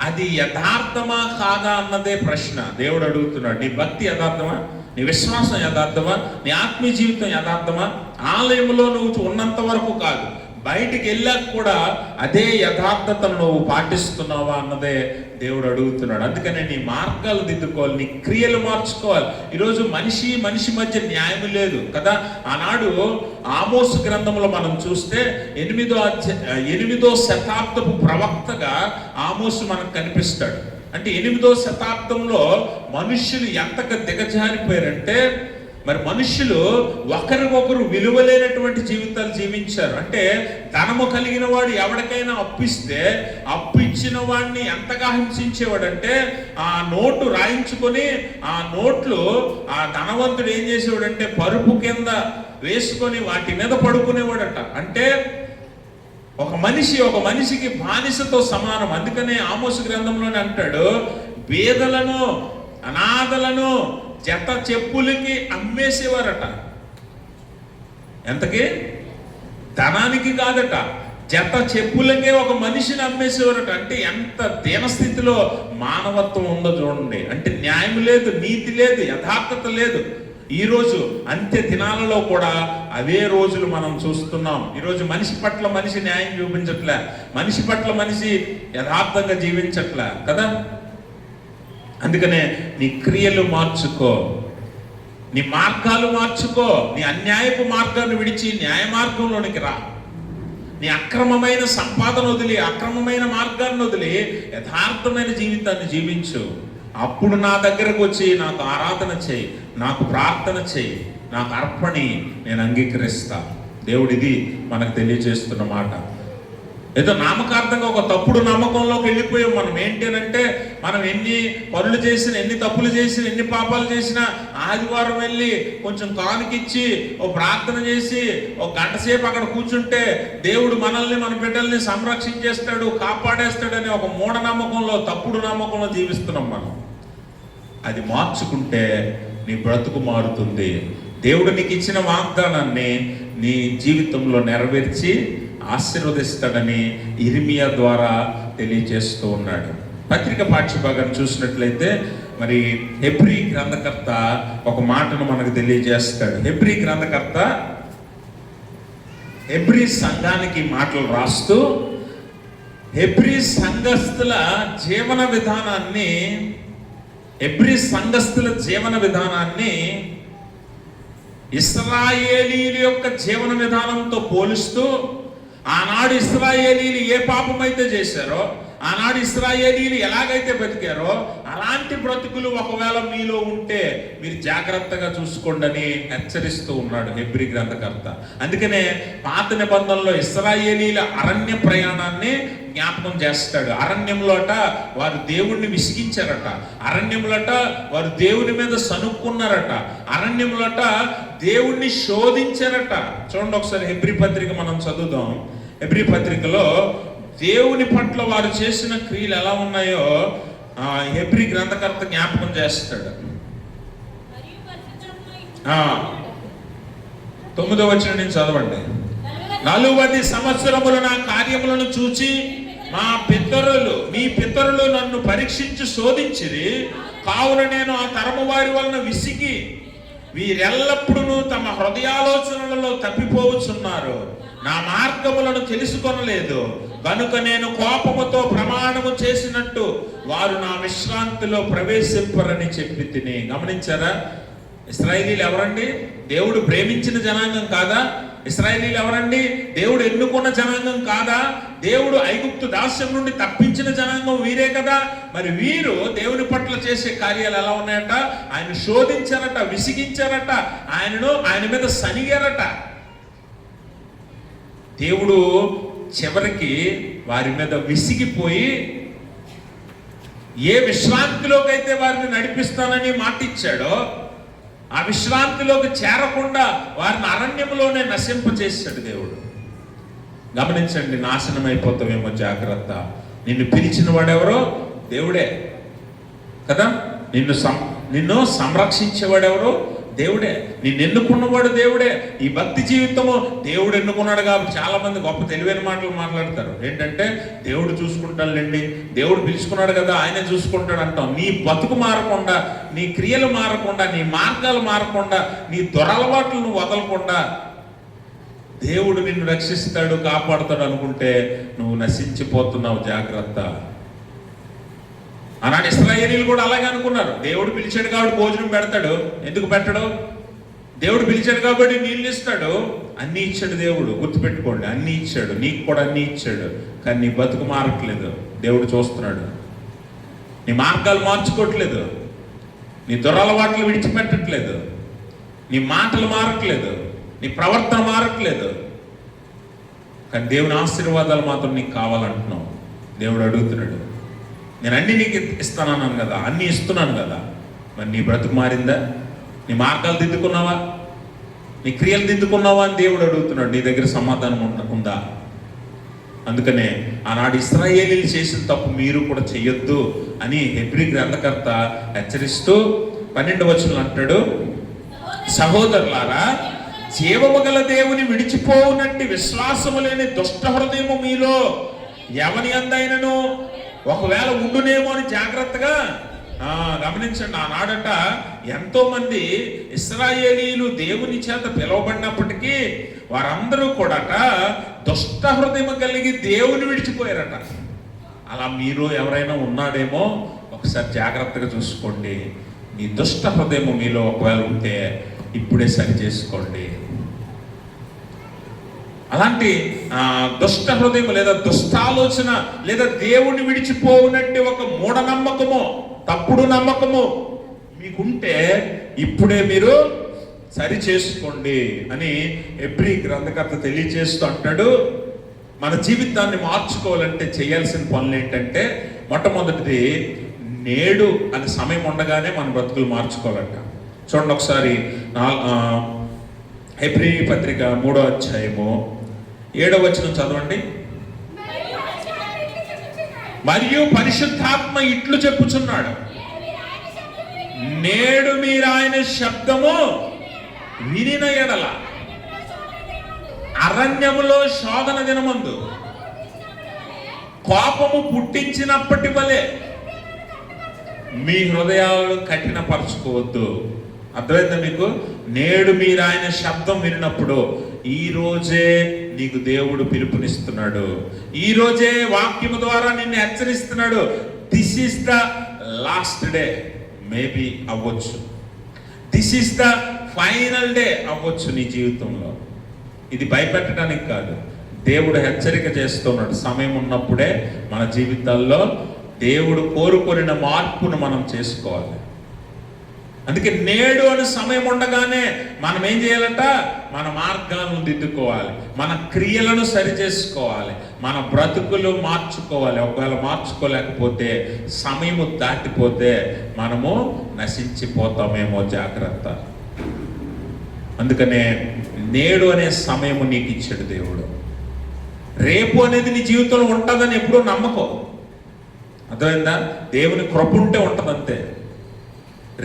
అది యథార్థమా కాదా అన్నదే ప్రశ్న. దేవుడు అడుగుతున్నాడు, నీ భక్తి యథార్థమా, నీ విశ్వాసం యథార్థమా, నీ ఆత్మీయ జీవితం యథార్థమా? ఆలయంలో నువ్వు ఉన్నంత వరకు కాదు, బయటికి వెళ్ళాక కూడా అదే యథార్థతను నువ్వు పాటిస్తున్నావా అన్నదే దేవుడు అడుగుతున్నాడు. అందుకనే నీ మార్గాలు దిద్దుకోవాలి, నీ క్రియలు మార్చుకోవాలి. ఈరోజు మనిషి మధ్య న్యాయం లేదు కదా. ఆనాడు ఆమోసు గ్రంథంలో మనం చూస్తే 8వ శతాబ్దపు ప్రవక్తగా ఆమోసు మనకు కనిపిస్తాడు. అంటే 8వ శతాబ్దంలో మనుష్యులు ఎంతగా దిగజారిపోయారంటే, మరి మనుష్యులు ఒకరికొకరు విలువలేనటువంటి జీవితాలు జీవించారు. అంటే ధనము కలిగిన వాడు ఎవరికైనా అప్పిస్తే అప్పు ఇచ్చిన వాడిని ఎంతగా హింసించేవాడంటే, ఆ నోటు రాయించుకొని ఆ నోట్లు ఆ ధనవంతుడు ఏం చేసేవాడంటే పరుపు కింద వేసుకొని వాటి మీద పడుకునేవాడట. అంటే ఒక మనిషికి బానిసతో సమానం. అందుకనే ఆమోసు గ్రంథంలోనే అంటాడు, బీదలను, అనాథలను జత చెప్పులకి అమ్మేసేవారట. ఎంతకి? ధనానికి కాదట, జత చెప్పులకే ఒక మనిషిని అమ్మేసేవారట. అంటే ఎంత దీనస్థితిలో మానవత్వం ఉందో చూడండి. అంటే న్యాయం లేదు, నీతి లేదు, యథార్థత లేదు. ఈరోజు అంత్య దినాలలో కూడా అవే రోజులు మనం చూస్తున్నాం. ఈరోజు మనిషి పట్ల మనిషి న్యాయం చూపించట్లే, మనిషి పట్ల మనిషి యథార్థంగా జీవించట్లే కదా. అందుకనే నీ క్రియలు మార్చుకో, నీ మార్గాలు మార్చుకో, నీ అన్యాయపు మార్గాన్ని విడిచి న్యాయ మార్గంలోనికి రా. నీ అక్రమమైన సంపాదన వదిలి, అక్రమమైన మార్గాన్ని వదిలి యథార్థమైన జీవితాన్ని జీవించు. అప్పుడు నా దగ్గరకు వచ్చి నాకు ఆరాధన చేయి, నాకు ప్రార్థన చేయి, నాకు అర్పణి, నేను అంగీకరిస్తా. దేవుడు ఇది మనకు తెలియజేస్తున్న మాట. ఏదో నామకార్థంగా ఒక తప్పుడు నమ్మకంలోకి వెళ్ళిపోయాం మనం. ఏంటంటే మనం ఎన్ని పనులు చేసినా, ఎన్ని తప్పులు చేసినా, ఎన్ని పాపాలు చేసినా ఆదివారం వెళ్ళి కొంచెం కానుకిచ్చి ఓ ప్రార్థన చేసి ఒక గంట సేపు అక్కడ కూర్చుంటే దేవుడు మనల్ని, మన బిడ్డల్ని సంరక్షించేస్తాడు, కాపాడేస్తాడని ఒక మూఢనమ్మకంలో, తప్పుడు నమ్మకంలో జీవిస్తున్నాం మనం. అది మార్చుకుంటే నీ బ్రతుకు మారుతుంది. దేవుడు నీకు ఇచ్చిన వాగ్దానాన్ని నీ జీవితంలో నెరవేర్చి ఆశీర్వదిస్తాడని ఇర్మియా ద్వారా తెలియజేస్తూ ఉన్నాడు. పత్రిక పాఠ్యభాగాన్ని చూసినట్లయితే మరి హెబ్రీ గ్రంథకర్త ఒక మాటను మనకు తెలియజేస్తాడు. హెబ్రీ గ్రంథకర్త హెబ్రీ సంఘానికి మాటలు రాస్తూ హెబ్రీ సంఘస్థుల జీవన విధానాన్ని ఇశ్రాయేలీయుల యొక్క జీవన విధానంతో పోలుస్తూ, ఆనాడు ఇశ్రాయేలీయులు ఏ పాపమైతే చేశారో, ఆనాడు ఇశ్రాయేలీయులు ఎలాగైతే బతికారో అలాంటి బ్రతుకులు ఒకవేళ మీలో ఉంటే మీరు జాగ్రత్తగా చూసుకోండి అని హెచ్చరిస్తూ ఉన్నాడు హెబ్రీ గ్రంథకర్త. అందుకనే పాత నిబంధనలో ఇశ్రాయేలీయుల అరణ్య ప్రయాణాన్ని జ్ఞాపకం చేస్తాడు. అరణ్యంలోట వారు దేవుణ్ణి విసిగించారట, అరణ్యంలోట వారు దేవుని మీద సనుక్కున్నారట, అరణ్యంలోట దేవుణ్ణి శోధించారట. చూడండి ఒకసారి హెబ్రీ పత్రిక మనం చదువుదాం. హెబ్రీ పత్రికలో దేవుని పట్ల వారు చేసిన క్రియలు ఎలా ఉన్నాయో హెబ్రీ గ్రంథకర్త జ్ఞాపకం చేస్తాడు. 9వ వచనం నుంచి చదవండి. 40 సంవత్సరములు నా కార్యములను చూచి మీ పితరులు నన్ను పరీక్షించి శోధించిరి, కావున నేను ఆ తరము వారి వలన విసిగి వీరెల్లప్పుడూ తమ హృదయాలోచనలలో తప్పిపోవచ్చున్నారు, నా మార్గములను తెలుసుకొనలేదు, కనుక నేను కోపముతో ప్రమాణము చేసినట్టు వారు నా విశ్రాంతిలో ప్రవేశింపరని చెప్పి తిని. గమనించారా? ఇశ్రాయేలీయులు ఎవరండి? దేవుడు ప్రేమించిన జనాంగం కాదా? ఇశ్రాయేలీయులు ఎవరండి? దేవుడు ఎన్నుకున్న జనాంగం కాదా? దేవుడు ఐగుప్తు దాస్యం నుండి తప్పించిన జనాంగం వీరే కదా. మరి వీరు దేవుని పట్ల చేసే కార్యాలు ఎలా ఉన్నాయట? ఆయన శోధించారట, విసిగించారట, ఆయన మీద సనిగారట. దేవుడు చివరికి వారి మీద విసిగిపోయి ఏ విశ్రాంతిలోకి అయితే వారిని నడిపిస్తానని మాట ఇచ్చాడో ఆ విశ్రాంతిలోకి చేరకుండా వారిని అరణ్యంలోనే నశింపచేశాడు దేవుడు. గమనించండి, నాశనం అయిపోతావేమో, జాగ్రత్త. నిన్ను పిలిచిన వాడెవరో? దేవుడే కదా. నిన్ను సంరక్షించేవాడెవరో? దేవుడే. నిన్ను ఎన్నుకున్నవాడు దేవుడే. ఈ భక్తి జీవితము దేవుడు ఎన్నుకున్నాడు కాబట్టి చాలా మంది గొప్ప తెలివైన మాటలు మాట్లాడతారు. ఏంటంటే దేవుడు చూసుకుంటాడులేండి, దేవుడు పిలుచుకున్నాడు కదా ఆయనే చూసుకుంటాడు అంటాం. నీ బతుకు మారకుండా, నీ క్రియలు మారకుండా, నీ మార్గాలు మారకుండా, నీ దురలవాట్లు నువ్వు వదలకుండా దేవుడు నిన్ను రక్షిస్తాడు, కాపాడుతాడు అనుకుంటే నువ్వు నశించిపోతున్నావు. జాగ్రత్త. ఆనాడు ఇశ్రాయేలీయులు కూడా అలాగే అనుకున్నారు. దేవుడు పిలిచాడు కాబట్టి భోజనం పెడతాడు. ఎందుకు పెట్టడు? దేవుడు పిలిచాడు కాబట్టి నీళ్ళు ఇస్తాడు. అన్నీ ఇచ్చాడు దేవుడు, గుర్తుపెట్టుకోండి. అన్నీ ఇచ్చాడు, నీకు కూడా అన్నీ ఇచ్చాడు. కానీ నీ బతుకు మారట్లేదు. దేవుడు చూస్తున్నాడు. నీ మార్గాలు మార్చుకోవట్లేదు, నీ దురలవాట్లు విడిచిపెట్టట్లేదు, నీ మాటలు మారట్లేదు, నీ ప్రవర్తన మారట్లేదు. కానీ దేవుని ఆశీర్వాదాలు మాత్రం నీకు కావాలంటున్నావు. దేవుడు అడుగుతున్నాడు. నేను అన్నీ నీకు ఇస్తానన్నాను కదా, అన్నీ ఇస్తున్నాను కదా, మరి నీ బ్రతుకు మారిందా? నీ మార్గాలు దిద్దుకున్నావా? నీ క్రియలు దిద్దుకున్నావా అని దేవుడు అడుగుతున్నాడు. నీ దగ్గర సమాధానం ఉందా? అందుకనే ఆనాడు ఇశ్రాయేలీయులు చేసిన తప్పు మీరు కూడా చెయ్యొద్దు అని హెబ్రీ గ్రంథకర్త హెచ్చరిస్తూ 12వ వచనంలో అంటాడు, సహోదరులారా, జీవము గల దేవుని విడిచిపోవునట్టి విశ్వాసము లేని దుష్ట హృదయము మీలో ఎవని అందైనను ఒకవేళ ఉండునేమో అని జాగ్రత్తగా గమనించండి. ఆనాడట ఎంతో మంది ఇశ్రాయేలీయులు దేవుని చేత పిలువబడినప్పటికీ వారందరూ కూడా దుష్ట హృదయం కలిగి దేవుని విడిచిపోయారట. అలా మీరు ఎవరైనా ఉన్నాడేమో ఒకసారి జాగ్రత్తగా చూసుకోండి. మీ దుష్ట హృదయం మీలో ఒకవేళ ఉంటే ఇప్పుడే సరి చేసుకోండి. అలాంటి దుష్ట హృదయం లేదా దుష్టాలోచన లేదా దేవుణ్ణి విడిచిపోవునట్టు ఒక మూఢనమ్మకము, తప్పుడు నమ్మకము మీకుంటే ఇప్పుడే మీరు సరి చేసుకోండి అని హెబ్రీ గ్రంథకర్త తెలియజేస్తూ అంటాడు. మన జీవితాన్ని మార్చుకోవాలంటే చేయాల్సిన పనులు ఏంటంటే, మొట్టమొదటిది నేడు అనే సమయం ఉండగానే మన బ్రతుకులు మార్చుకోవాలంట. చూడండి ఒకసారి హెబ్రీ పత్రిక 3వ అధ్యాయము 7వ వచనం చదవండి. మరియు పరిశుద్ధాత్మ ఇట్లు చెప్పుచున్నాడు, నేడు మీరు ఆయన శబ్దము వినిన ఎడల అరణ్యములో శోధన దినమందు కోపము పుట్టించినప్పటి వలె మీ హృదయాలను కఠినపరచుకోవద్దు. అర్థమైందా మీకు? నేడు మీరు ఆయన శబ్దం వినినప్పుడు ఈ రోజే నీకు దేవుడు పిలుపునిస్తున్నాడు. ఈ రోజే వాక్యము ద్వారా నిన్ను హెచ్చరిస్తున్నాడు. This is the last day maybe అవ్వచ్చు, this is the final day అవ్వచ్చు నీ జీవితంలో. ఇది భయపెట్టడానికి కాదు, దేవుడు హెచ్చరిక చేస్తున్నాడు. సమయం ఉన్నప్పుడే మన జీవితాల్లో దేవుడు కోరుకొనిన మార్పును మనం చేసుకోవాలి. అందుకే నేడు అని సమయం ఉండగానే మనం ఏం చేయాలంట? మన మార్గాలను దిద్దుకోవాలి, మన క్రియలను సరి చేసుకోవాలి, మన బ్రతుకులు మార్చుకోవాలి. ఒకవేళ మార్చుకోలేకపోతే, సమయము దాటిపోతే మనము నశించిపోతామేమో, జాగ్రత్త. అందుకనే నేడు అనే సమయము నీకు ఇచ్చాడు దేవుడు. రేపు అనేది నీ జీవితంలో ఉంటుందని ఎప్పుడూ నమ్మకం. అర్థమైందా? దేవుని కృప ఉంటే ఉంటుంది అంతే.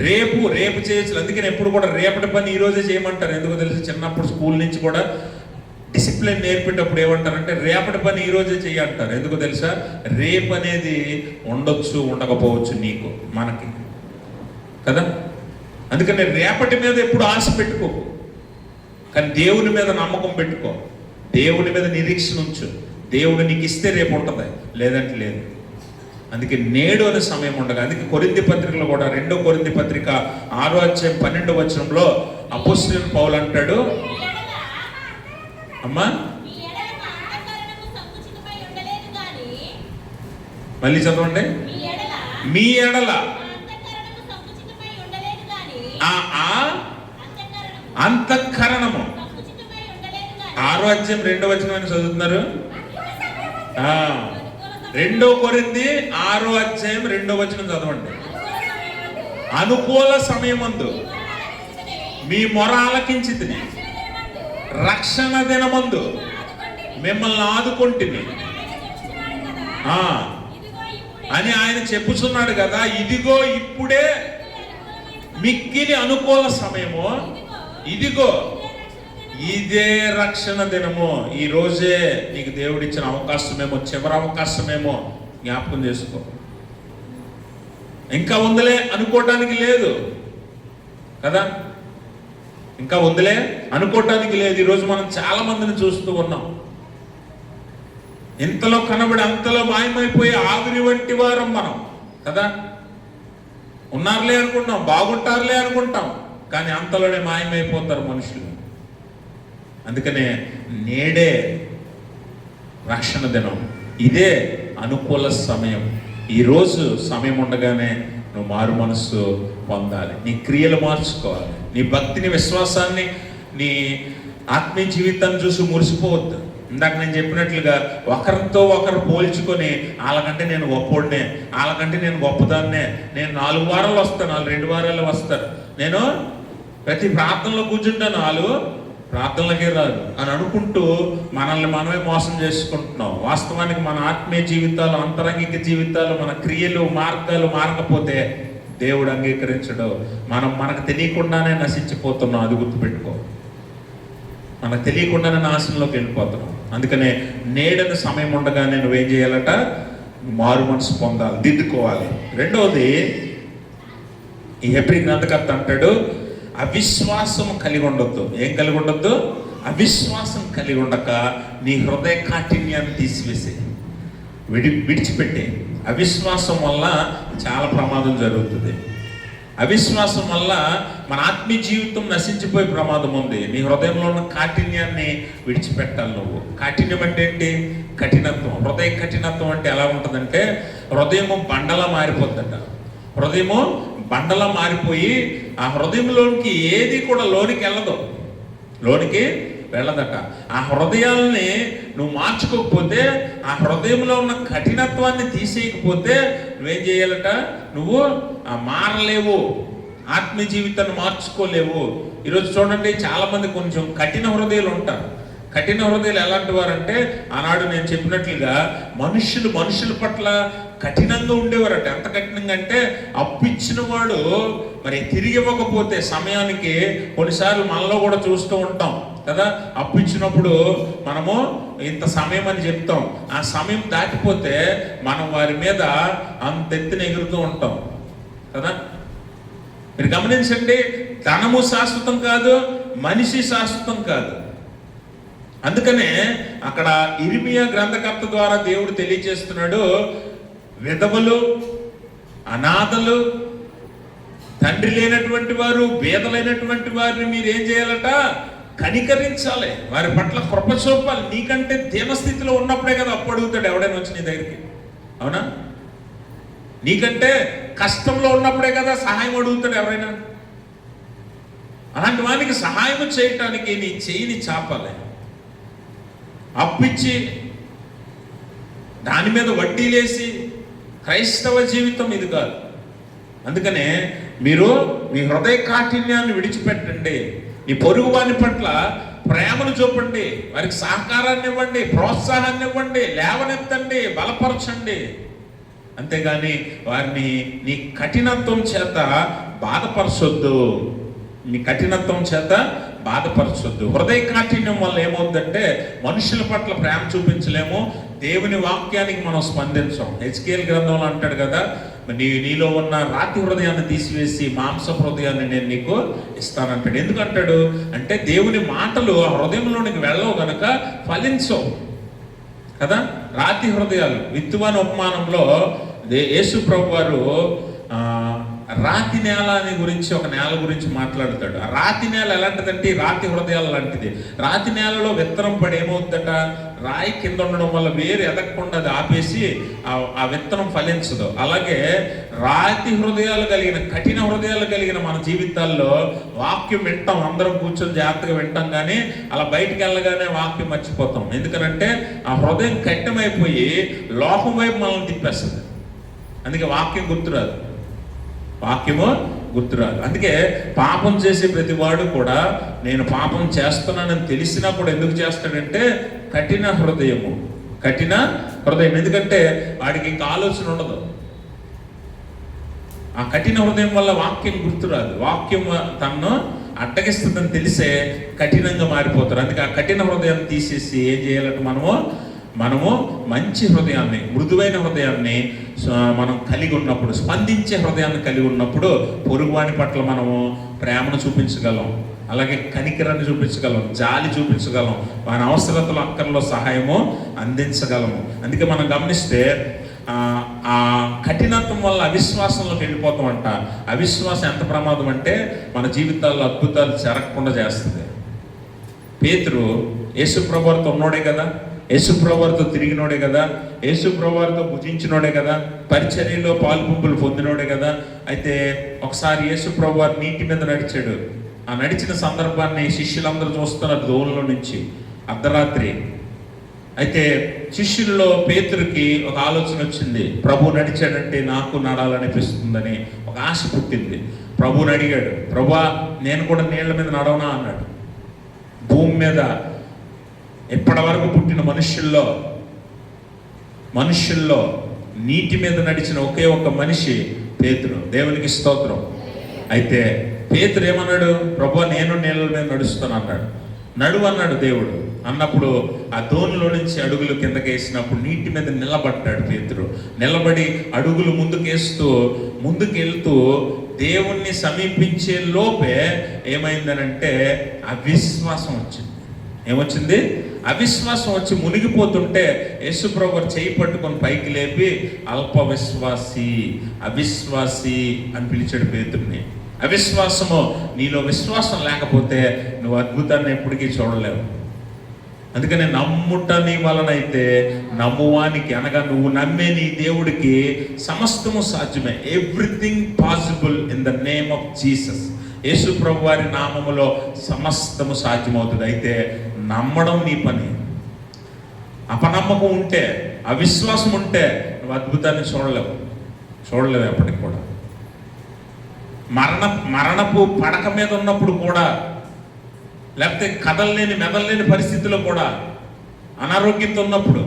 రేపు చేయొచ్చు. అందుకని ఎప్పుడు కూడా రేపటి పని ఈ రోజే చేయమంటారు. ఎందుకో తెలుసు, చిన్నప్పుడు స్కూల్ నుంచి కూడా డిసిప్లిన్ నేర్పేటప్పుడు ఏమంటారంటే రేపటి పని ఈ రోజే చెయ్యంటారు. ఎందుకో తెలుసా? రేపు అనేది ఉండొచ్చు, ఉండకపోవచ్చు, నీకు మనకి కదా. అందుకని రేపటి మీద ఎప్పుడు ఆశ పెట్టుకో, కానీ దేవుని మీద నమ్మకం పెట్టుకో, దేవుని మీద నిరీక్షణ ఉంచు. దేవుడు నీకు ఇస్తే రేపు ఉంటుంది, లేదంటే లేదు. అందుకే నేడు అనే సమయం ఉండగా, అందుకే కొరింథీ పత్రికలో కూడా 2వ కొరింథీ పత్రిక 6వ అధ్యాయం 12వ వచనంలో అపోస్తలుడైన పౌలు అంటాడు, అమ్మా మళ్ళీ చదవండి, మీ ఎడల అంతఃకరణము 6వ అధ్యాయం 2వ వచనం చదువుతున్నారు. 2 కొరింథీ 6వ అధ్యాయం 2వ వచనం చదవండి. అనుకూల సమయమందు మీ మొర ఆలకించితిని, రక్షణ దినమందు మిమ్మల్ని ఆదుకొంటిని అని ఆయన చెప్పుచున్నాడు కదా. ఇదిగో ఇప్పుడే మిక్కిలి అనుకూల సమయము, ఇదిగో ఇదే రక్షణ దినము. ఈ రోజే నీకు దేవుడిచ్చిన అవకాశమేమో, చివరి అవకాశమేమో జ్ఞాపకం చేసుకో. ఇంకా ఉందిలే అనుకోవటానికి లేదు కదా, ఇంకా ఉందిలే అనుకోవటానికి లేదు. ఈరోజు మనం చాలా మందిని చూస్తూ ఉన్నాం, ఇంతలో కనబడి అంతలో మాయమైపోయి ఆవిరి వంటి వారం మనం కదా. ఉన్నారులే అనుకుంటాం, బాగుంటారులే అనుకుంటాం, కానీ అంతలోనే మాయమైపోతారు మనుషులు. అందుకనే నేడే రక్షణ దినం, ఇదే అనుకూల సమయం. ఈరోజు సమయం ఉండగానే నువ్వు మారు మనస్సు పొందాలి, నీ క్రియలు మార్చుకోవాలి, నీ భక్తిని, విశ్వాసాన్ని, నీ ఆత్మీయ జీవితాన్ని చూసి మురిసిపోవద్దు. ఇందాక నేను చెప్పినట్లుగా ఒకరితో ఒకరు పోల్చుకొని వాళ్ళకంటే నేను గొప్పోడినే, వాళ్ళకంటే నేను గొప్పదాన్నే, నేను 4 వారాలు వస్తాను, వాళ్ళు 2 వారాలు వస్తారు, నేను ప్రతి ప్రార్థనలో కూర్చుంటాను, వాళ్ళు ప్రార్థనలకే రాదు అని అనుకుంటూ మనల్ని మనమే మోసం చేసుకుంటున్నాం. వాస్తవానికి మన ఆత్మీయ జీవితాలు, అంతరంగిక జీవితాలు, మన క్రియలు, మార్గాలు మారకపోతే దేవుడు అంగీకరించడు. మనకు తెలియకుండానే నశించిపోతున్నాం, అది గుర్తుపెట్టుకో. మనకు తెలియకుండానే నాశనంలోకి వెళ్ళిపోతున్నాం. అందుకనే నేడని సమయం ఉండగానే నువ్వేం చేయాలట, మారు మనసు పొందాలి, దిద్దుకోవాలి. రెండవది, ఈ హెబ్రీ గ్రంథకర్త అంటాడు, అవిశ్వాసం కలిగి ఉండొద్దు. ఏం కలిగి ఉండొద్దు? అవిశ్వాసం కలిగి ఉండక నీ హృదయ కాఠిన్యాన్ని తీసివేసి విడిచిపెట్టి. అవిశ్వాసం వల్ల చాలా ప్రమాదం జరుగుతుంది. అవిశ్వాసం వల్ల మన ఆత్మీయ జీవితం నశించిపోయే ప్రమాదం ఉంది. నీ హృదయంలో ఉన్న కాఠిన్యాన్ని విడిచిపెట్టాలి నువ్వు. కాఠిన్యం అంటే ఏంటి? కఠినత్వం. హృదయ కఠినత్వం అంటే ఎలా ఉంటుందంటే, హృదయము బండలా మారిపోద్దట. హృదయము బండలా మారిపోయి ఆ హృదయంలోనికి ఏది కూడా లోనికి వెళ్ళదట. ఆ హృదయాల్ని నువ్వు మార్చుకోకపోతే, ఆ హృదయంలో ఉన్న కఠినత్వాన్ని తీసేయకపోతే నువ్వేం చేయాలట, నువ్వు మారలేవు, ఆత్మీయ జీవితాన్ని మార్చుకోలేవు. ఈరోజు చూడండి, చాలామంది కొంచెం కఠిన హృదయాలు ఉంటారు. కఠిన హృదయాలు ఎలాంటి వారంటే, ఆనాడు నేను చెప్పినట్లుగా మనుషుల పట్ల కఠినంగా ఉండేవారట. ఎంత కఠినంగా అంటే, అప్పిచ్చిన వాడు మరి తిరిగి ఇవ్వకపోతే సమయానికి, కొన్నిసార్లు మనలో కూడా చూస్తూ ఉంటాం కదా, అప్పిచ్చినప్పుడు మనము ఇంత సమయం అని చెప్తాం, ఆ సమయం దాటిపోతే మనం వారి మీద అంత ఎత్తున ఎగురుతూ ఉంటాం కదా. మీరు గమనించండి, ధనము శాశ్వతం కాదు, మనిషి శాశ్వతం కాదు. అందుకనే అక్కడ ఇర్మియా గ్రంథకర్త ద్వారా దేవుడు తెలియజేస్తున్నాడు, విధవలు, అనాథలు, తండ్రి లేనటువంటి వారు, బేదలైనటువంటి వారిని మీరు ఏం చేయాలట, కనికరించాలి, వారి పట్ల కృప చూపాలి. నీకంటే దీనస్థితిలో ఉన్నప్పుడే కదా అప్పు అడుగుతాడు ఎవడైనా వచ్చి నీ దగ్గరికి, అవునా? నీకంటే కష్టంలో ఉన్నప్పుడే కదా సహాయం అడుగుతాడు ఎవరైనా. అలాంటి వానికి సహాయం చేయటానికి నీ చేయిని చాపాలి. అప్పిచ్చి దాని మీద వడ్డీలేసి క్రైస్తవ జీవితం ఇది కాదు. అందుకనే మీరు మీ హృదయ కాఠిన్యాన్ని విడిచిపెట్టండి. నీ పొరుగు వాని పట్ల ప్రేమను చూపండి, వారికి సహకారాన్ని ఇవ్వండి, ప్రోత్సాహాన్ని ఇవ్వండి, లేవనెత్తండి, బలపరచండి. అంతేగాని వారిని నీ కఠినత్వం చేత బాధపరచొద్దు. నీ కఠినత్వం చేత బాధపరచొద్దు. హృదయ కాఠిన్యం వల్ల ఏమవుతుందంటే, మనుషుల పట్ల ప్రేమ చూపించలేము, దేవుని వాక్యానికి మనం స్పందించాం. హెచ్కేఎల్ గ్రంథంలో అంటాడు కదా, నీలో ఉన్న రాతి హృదయాన్ని తీసివేసి మాంస హృదయాన్ని నేను నీకు ఇస్తానంటాడు. ఎందుకంటాడు అంటే, దేవుని మాటలు ఆ హృదయంలోనికి వెళ్ళవు గనక ఫలించవు కదా. రాతి హృదయాలు, విత్తువాని ఉపమానంలో యేసు ప్రభు వారు రాతి నేల అని గురించి, ఒక నేల గురించి మాట్లాడతాడు. ఆ రాతి నేల ఎలాంటిదంటే, రాతి హృదయాలు లాంటిది. రాతి నేలలో విత్తనం పడి ఏమవుతుందట, రాయి కింద ఉండడం వల్ల వేరు ఎదగకుండా అది ఆపేసి ఆ విత్తనం ఫలించదు. అలాగే రాతి హృదయాలు కలిగిన, కఠిన హృదయాలు కలిగిన మన జీవితాల్లో వాక్యం వింటాం, అందరం కూర్చొని జాగ్రత్తగా వింటాం, కానీ అలా బయటికి వెళ్ళగానే వాక్యం మర్చిపోతాం. ఎందుకనంటే ఆ హృదయం కఠినమైపోయి లోపం వైపు మనల్ని తిప్పేస్తుంది. అందుకే వాక్యం గుర్తురాదు. వాక్యము గుర్తురాదు. అందుకే పాపం చేసే ప్రతి వాడు కూడా నేను పాపం చేస్తున్నానని తెలిసినా కూడా ఎందుకు చేస్తాడంటే కఠిన హృదయం. ఎందుకంటే వాడికి ఇంకా ఆలోచన ఉండదు. ఆ కఠిన హృదయం వల్ల వాక్యం గుర్తురాదు. వాక్యం తనను అడ్డగిస్తుందని తెలిసే కఠినంగా మారిపోతారు. అందుకే ఆ కఠిన హృదయాన్ని తీసేసి ఏం చేయాలంటే మనము మంచి హృదయాన్ని, మృదువైన హృదయాన్ని మనం కలిగి ఉన్నప్పుడు, స్పందించే హృదయాన్ని కలిగి ఉన్నప్పుడు పొరుగువాని పట్ల మనము ప్రేమను చూపించగలం, అలాగే కనికరాన్ని చూపించగలం, జాలి చూపించగలం, వాని అవసరతలు అక్కర్లో సహాయము అందించగలము. అందుకే మనం గమనిస్తే ఆ కఠినత్వం వల్ల అవిశ్వాసంలోకి వెళ్ళిపోతామంట. అవిశ్వాసం ఎంత ప్రమాదం అంటే మన జీవితాల్లో అద్భుతాలు జరగకుండా చేస్తుంది. పేతురు యేసుప్రభువుతో ఉన్నోడే కదా, యేసుప్రభువుతో తిరిగినోడే కదా, యేసుప్రభువుతో భుజించినోడే కదా, పరిచర్యలో పాలుపుంపులు పొందినోడే కదా. అయితే ఒకసారి యేసుప్రభువు నీటి మీద నడిచాడు. ఆ నడిచిన సందర్భాన్ని శిష్యులందరూ చూస్తున్నారు దూరంలో నుంచి, అర్ధరాత్రి. అయితే శిష్యుల్లో పేతురుకి ఒక ఆలోచన వచ్చింది. ప్రభు నడిచాడంటే నాకు నడాలనిపిస్తుందని ఒక ఆశ పుట్టింది. ప్రభుని అడిగాడు, ప్రభువా నేను కూడా నీళ్ల మీద నడవనా అన్నాడు. భూమి మీద ఇప్పటి వరకు పుట్టిన మనుషుల్లో నీటి మీద నడిచిన ఒకే ఒక్క మనిషి పేతురు. దేవునికి స్తోత్రం. అయితే పేతురు ఏమన్నాడు, ప్రభువా నేను నీళ్ళ మీద నడుస్తాను అన్నాడు. నడువు అన్నాడు దేవుడు. అన్నప్పుడు ఆ దోణిలో నుంచి అడుగులు కిందకి వేసినప్పుడు నీటి మీద నిలబడ్డాడు పేతురు. నిలబడి అడుగులు ముందుకెళ్తూ దేవుణ్ణి సమీపించే లోపే ఏమైందనంటే అవిశ్వాసం వచ్చింది. ఏమొచ్చింది? అవిశ్వాసం వచ్చి మునిగిపోతుంటే యేసుప్రభు చేయి పట్టుకొని పైకి లేపి అవిశ్వాసి అని పిలిచాడు పేతుర్ని. అవిశ్వాసము, నీలో విశ్వాసం లేకపోతే నువ్వు అద్భుతాన్ని ఎప్పటికీ చూడలేవు. అందుకని నమ్ముట నీ వలనైతే నమ్మువానికి, అనగా నువ్వు నమ్మే నీ దేవుడికి సమస్తము సాధ్యమే. Everything possible in the name of Jesus. యేసు ప్రభు వారి నామములో సమస్తము సాధ్యమవుతుంది. అయితే నమ్మడం నీ పని. అపనమ్మకం ఉంటే, అవిశ్వాసం ఉంటే నువ్వు అద్భుతాన్ని చూడలేవు ఎప్పటికి కూడా. మరణపు పడక మీద ఉన్నప్పుడు కూడా, లేకపోతే మెదల్లేని పరిస్థితుల్లో కూడా, అనారోగ్యంతో ఉన్నప్పుడు,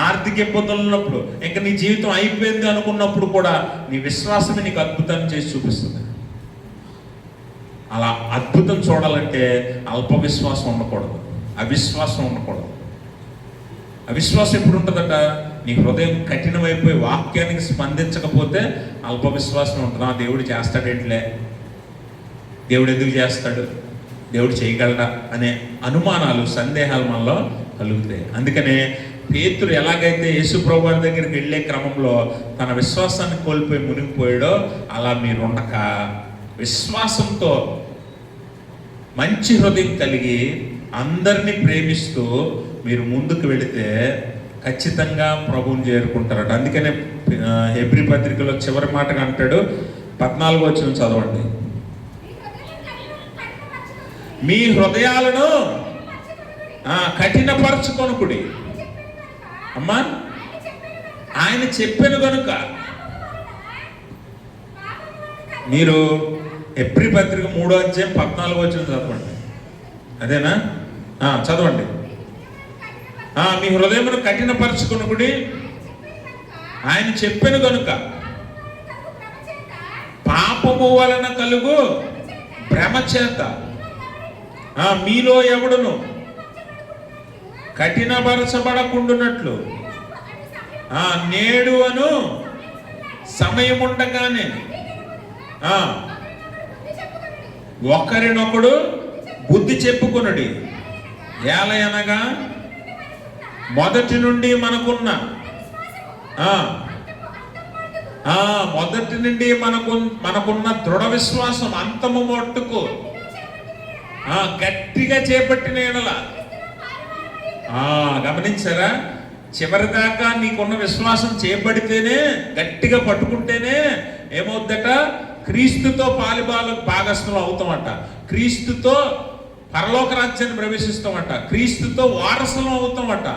ఆర్థిక ఇబ్బందులు ఉన్నప్పుడు, ఇంకా నీ జీవితం అయిపోయింది అనుకున్నప్పుడు కూడా నీ విశ్వాసమే నీకు అద్భుతాన్ని చేసి చూపిస్తుంది. అలా అద్భుతం చూడాలంటే అల్ప విశ్వాసం ఉండకూడదు, అవిశ్వాసం ఉండకూడదు. అవిశ్వాసం ఎప్పుడు ఉంటుందట? నీ హృదయం కఠినమైపోయి వాక్యానికి స్పందించకపోతే అల్ప విశ్వాసం ఉంటుంది. దేవుడు చేస్తాడేంట్లే, దేవుడు ఎందుకు చేస్తాడు, దేవుడు చేయగలడా అనే అనుమానాలు, సందేహాలు మనలో కలుగుతాయి. అందుకనే పేతురు ఎలాగైతే యేసుప్రభు వారి దగ్గరికి వెళ్ళే క్రమంలో తన విశ్వాసాన్ని కోల్పోయి మునిగిపోయాడో, అలా మీరు ఉండక విశ్వాసంతో మంచి హృదయం కలిగి అందరినీ ప్రేమిస్తూ మీరు ముందుకు వెళితే ఖచ్చితంగా ప్రభువుని చేరుకుంటారట. అందుకనే హెబ్రీ పత్రికలో చివరి మాటగా అంటాడు, 14వ వచనం చదవండి. మీ హృదయాలను కఠినపరచుకొనుకుడి. అమ్మా, ఆయన చెప్పాను కనుక. మీరు హెబ్రీ పత్రిక 3వ అధ్యాయం 14వ వచనం చదవండి. అదేనా? చదవండి. మీ హృదయమును కఠినపరచుకొనుకుడి, ఆయన చెప్పాను కనుక పాపము వలన కలుగు భ్రమ చేత మీలో ఎవడును కఠినపరచబడకుండునట్లు నేడు అను సమయముండగానే ఒకరినొకడు బుద్ధి చెప్పుకొనుడి. ఏలయనగా మొదటి నుండి మనకున్న దృఢ విశ్వాసం అంతము మట్టుకు గట్టిగా చేపట్టిన ఎడల, గమనించారా? చివరిదాకా నీకున్న విశ్వాసం చేపడితేనే, గట్టిగా పట్టుకుంటేనే ఏమవుద్దట? క్రీస్తుతో భాగస్థులు అవుతామట. క్రీస్తుతో పరలోక రాజ్యాన్ని ప్రవేశిస్తామట, క్రీస్తుతో వారసులం అవుతామట.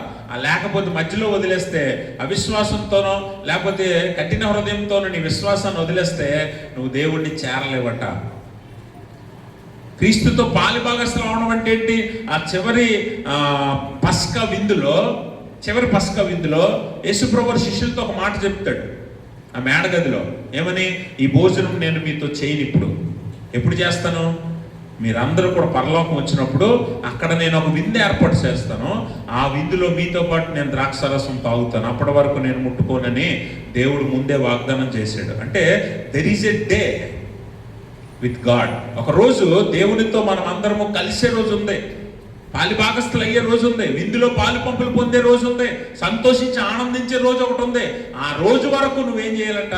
లేకపోతే మధ్యలో వదిలేస్తే, అవిశ్వాసంతోనో లేకపోతే కఠిన హృదయంతోనో నీ విశ్వాసాన్ని వదిలేస్తే నువ్వు దేవుణ్ణి చేరలేవట. క్రీస్తుతో పాలిభాగస్థులు అవడం అంటే ఏంటి? ఆ చివరి పస్కా విందులో యేసుప్రభు శిష్యులతో ఒక మాట చెప్తాడు ఆ మేడగదిలో. ఏమని? ఈ భోజనం నేను మీతో చేయను, ఎప్పుడు చేస్తాను? మీరందరూ కూడా పరలోకం వచ్చినప్పుడు అక్కడ నేను ఒక విందు ఏర్పాటు చేస్తాను, ఆ విందులో మీతో పాటు నేను ద్రాక్షారసం తాగుతాను, అప్పటి వరకు నేను ముట్టుకోనని దేవుడు ముందే వాగ్దానం చేశాడు. అంటే there is a day with God. ఒక రోజు దేవునితో మనం అందరము కలిసే రోజు ఉంది, పాలిభాగస్థులు అయ్యే రోజు ఉంది, విందులో పాలు పంపులు పొందే రోజు ఉంది, సంతోషించి ఆనందించే రోజు ఒకటి ఉంది. ఆ రోజు వరకు నువ్వేం చేయాలట?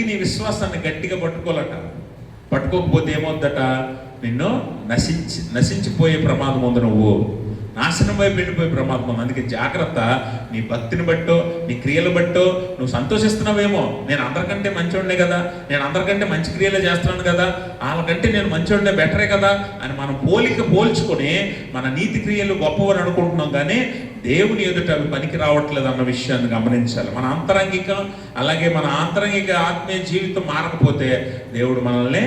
నీ విశ్వాసాన్ని గట్టిగా పట్టుకోవాలట. పట్టుకోకపోతే ఏమవుద్దట? నిన్ను నశించిపోయే ప్రమాదం ఉంది, నువ్వు నాశనం వైపు వెళ్ళిపోయే ప్రమాదం ఉంది. అందుకే జాగ్రత్త. నీ భక్తిని బట్టో నీ క్రియలు బట్టో నువ్వు సంతోషిస్తున్నావేమో, నేను అందరికంటే మంచోడినే కదా, నేను అందరికంటే మంచి క్రియలు చేస్తున్నాను కదా, వాళ్ళకంటే నేను మంచోడినే బెటరే కదా అని మనం పోల్చుకొని మన నీతి క్రియలు గొప్పవని అనుకుంటున్నాం. కానీ దేవుని ఎదుట అవి పనికి రావట్లేదు అన్న విషయాన్ని గమనించాలి. మన అంతరంగిక అలాగే మన ఆంతరంగిక ఆత్మీయ జీవితం మారకపోతే దేవుడు మనల్ని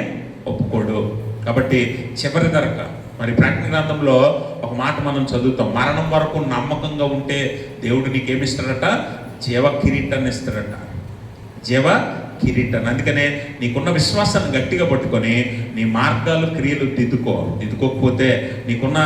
ఒప్పుకోడు. కాబట్టి చివరి దరక మరి ప్రకటన గ్రంథంలో ఒక మాట మనం చదువుతాం, మరణం వరకు నమ్మకంగా ఉంటే దేవుడు నీకేమిస్తాడట? జీవ కిరీటాన్ని ఇస్తాడట, జీవ కిరీటాన్ని. అందుకనే నీకున్న విశ్వాసాన్ని గట్టిగా పట్టుకొని నీ మార్గాలు క్రియలు దిద్దుకోకపోతే నీకున్న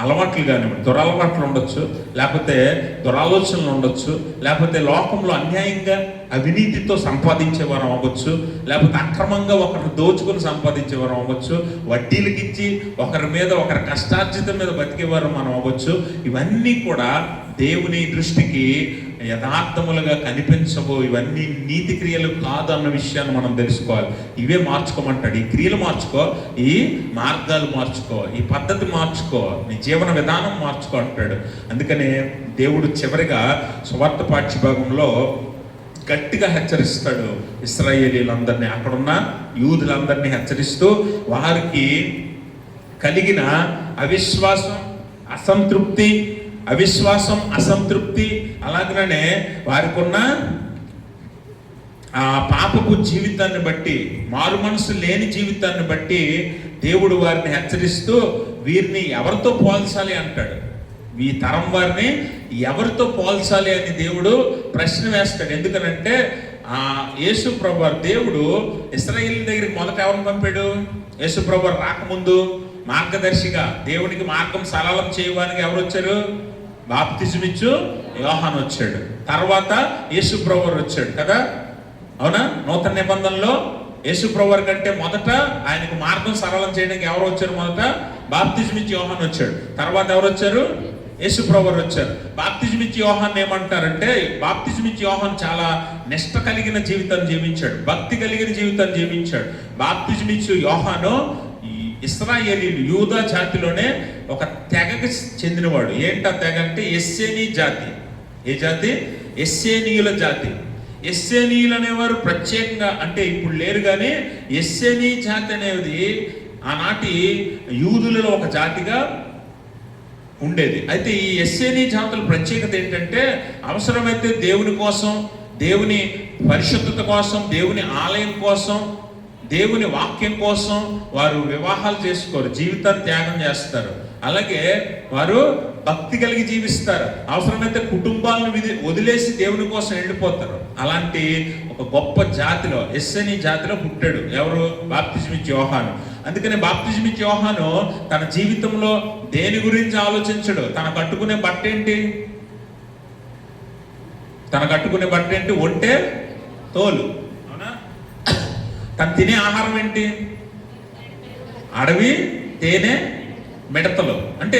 అలవాట్లు కానివ్వండి, దురలవాట్లు ఉండొచ్చు, లేకపోతే దురాలోచనలు ఉండొచ్చు, లేకపోతే లోకంలో అన్యాయంగా అవినీతితో సంపాదించేవారం అవ్వచ్చు, లేకపోతే అక్రమంగా ఒకరిని దోచుకొని సంపాదించేవారం అవ్వచ్చు, వడ్డీలకి ఇచ్చి ఒకరి కష్టార్జితం మీద బతికేవారు మనం అవ్వచ్చు. ఇవన్నీ కూడా దేవుని దృష్టికి యథార్థములుగా కనిపించవు. ఇవన్నీ నీతి క్రియలు కాదు అన్న విషయాన్ని మనం తెలుసుకోవాలి. ఇవే మార్చుకోమంటాడు. ఈ క్రియలు మార్చుకో, ఈ మార్గాలు మార్చుకో, ఈ పద్ధతి మార్చుకో, నీ జీవన విధానం మార్చుకో అంటాడు. అందుకనే దేవుడు చివరిగా సువార్త పాఠ్యభాగంలో గట్టిగా హెచ్చరిస్తాడు ఇశ్రాయేలీలందరినీ, అక్కడున్న యూదులందరినీ హెచ్చరిస్తూ వారికి కలిగిన అవిశ్వాసం అసంతృప్తి అలాగనే వారికి ఉన్న ఆ పాపపు జీవితాన్ని బట్టి, మారు మనసు లేని జీవితాన్ని బట్టి దేవుడు వారిని హెచ్చరిస్తూ వీరిని ఎవరితో పోల్చాలి అంటాడు. ఈ తరం వారిని ఎవరితో పోల్చాలి అని దేవుడు ప్రశ్న వేస్తాడు. ఎందుకనంటే యేసు ప్రభు దేవుడు ఇశ్రాయేలు దగ్గరికి మొదట ఎవరిని పంపాడు? యేసు ప్రభు రాకముందు మార్గదర్శిగా దేవునికి మార్గం సరళం చేయడానికి ఎవరు వచ్చారు? బాప్తిజమిచ్చు యోహాను వచ్చాడు. తర్వాత యేసు ప్రభు వచ్చాడు కదా, అవునా? నూతన నిబంధనలో యేసు ప్రభు కంటే మొదట ఆయనకు మార్గం సరళం చేయడానికి ఎవరు వచ్చారు? మొదట బాప్తిజమిచ్చి యోహాను వచ్చాడు. తర్వాత ఎవరు వచ్చారు? యేసు ప్రభు వచ్చారు. బాప్తిజమిచ్చి యోహాన్ ఏమంటారంటే, బాప్తిజమిచ్చి యోహాన్ చాలా నిష్ట కలిగిన జీవితాన్ని జీవించాడు, భక్తి కలిగిన జీవితాన్ని జీవించాడు. బాప్తిజమిచ్చి యోహాను ఇశ్రాయేలీలు యూదా జాతిలోనే ఒక తెగకి చెందినవాడు. ఏంటా తెగ అంటే ఎస్సేనీ జాతి. ఏ జాతి? ఎస్సేనీయుల జాతి. ఎస్సేనీయులు అనేవారు ప్రత్యేకంగా, అంటే ఇప్పుడు లేరు కానీ ఎస్సేనీ జాతి అనేది ఆనాటి యూదులలో ఒక జాతిగా ఉండేది. అయితే ఈ ఎస్సేనీ జాతుల ప్రత్యేకత ఏంటంటే, అవసరమైతే దేవుని కోసం, దేవుని పరిశుద్ధత కోసం, దేవుని ఆలయం కోసం, దేవుని వాక్యం కోసం వారు వివాహాలు చేసుకోరు, జీవితాన్ని త్యాగం చేస్తారు. అలాగే వారు భక్తి కలిగి జీవిస్తారు. అవసరమైతే కుటుంబాలను వదిలేసి దేవుని కోసం వెళ్ళిపోతారు. అలాంటి ఒక గొప్ప జాతిలో, ఎస్సేనీ జాతిలో పుట్టాడు ఎవరు? బాప్తిజమిచ్చి యోహాను. అందుకనే బాప్తిజమిచ్చి యోహాను తన జీవితంలో దేని గురించి ఆలోచించడు. తన కట్టుకునే బట్ట ఏంటి? ఒంటె తోలు, అవునా? తను తినే ఆహారం ఏంటి? అడవి తేనె మిడతలు. అంటే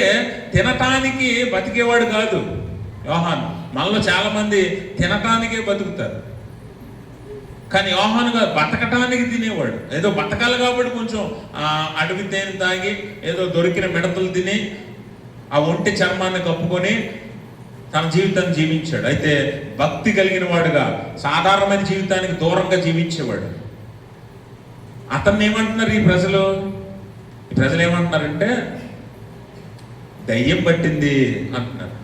తినటానికి బతికేవాడు కాదు యోహాను. మనలో చాలా మంది తినటానికే బతుకుతారు, కానీ యోహానుగా బతకటానికి తినేవాడు. ఏదో బతకాలి కాబట్టి కొంచెం అడవి తేనె తాగి, ఏదో దొరికిన మిడతలు తిని, ఆ ఒంటి చర్మాన్ని కప్పుకొని తన జీవితాన్ని జీవించాడు. అయితే భక్తి కలిగిన వాడుగా, సాధారణమైన జీవితానికి దూరంగా జీవించేవాడు. అతన్ని ఏమంటున్నారు ఈ ప్రజలు? ప్రజలు ఏమంటున్నారంటే దయ్యం పట్టింది అంటున్నారు.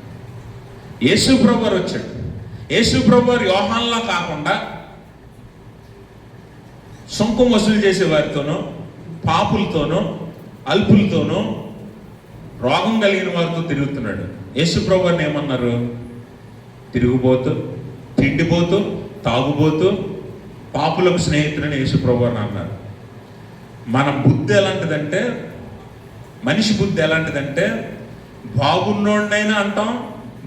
యేసు ప్రభు వారు వచ్చాడు. యేసు ప్రభు వారు యోహాన్లా కాకుండా సుంకం వసూలు చేసే వారితోనూ, పాపులతోనూ, అల్పులతోనూ, రోగం కలిగిన వారితో తిరుగుతున్నాడు. యేసు ప్రభు వారిని ఏమన్నారు? తిరుగుబోతూ, తిండిపోతూ, తాగుబోతూ, పాపులకు స్నేహితుడని యేసు ప్రభు వారిని అన్నారు. మన బుద్ధి ఎలాంటిదంటే, మనిషి బుద్ధి ఎలాంటిదంటే, బాగున్నోడినైనా అంటాం,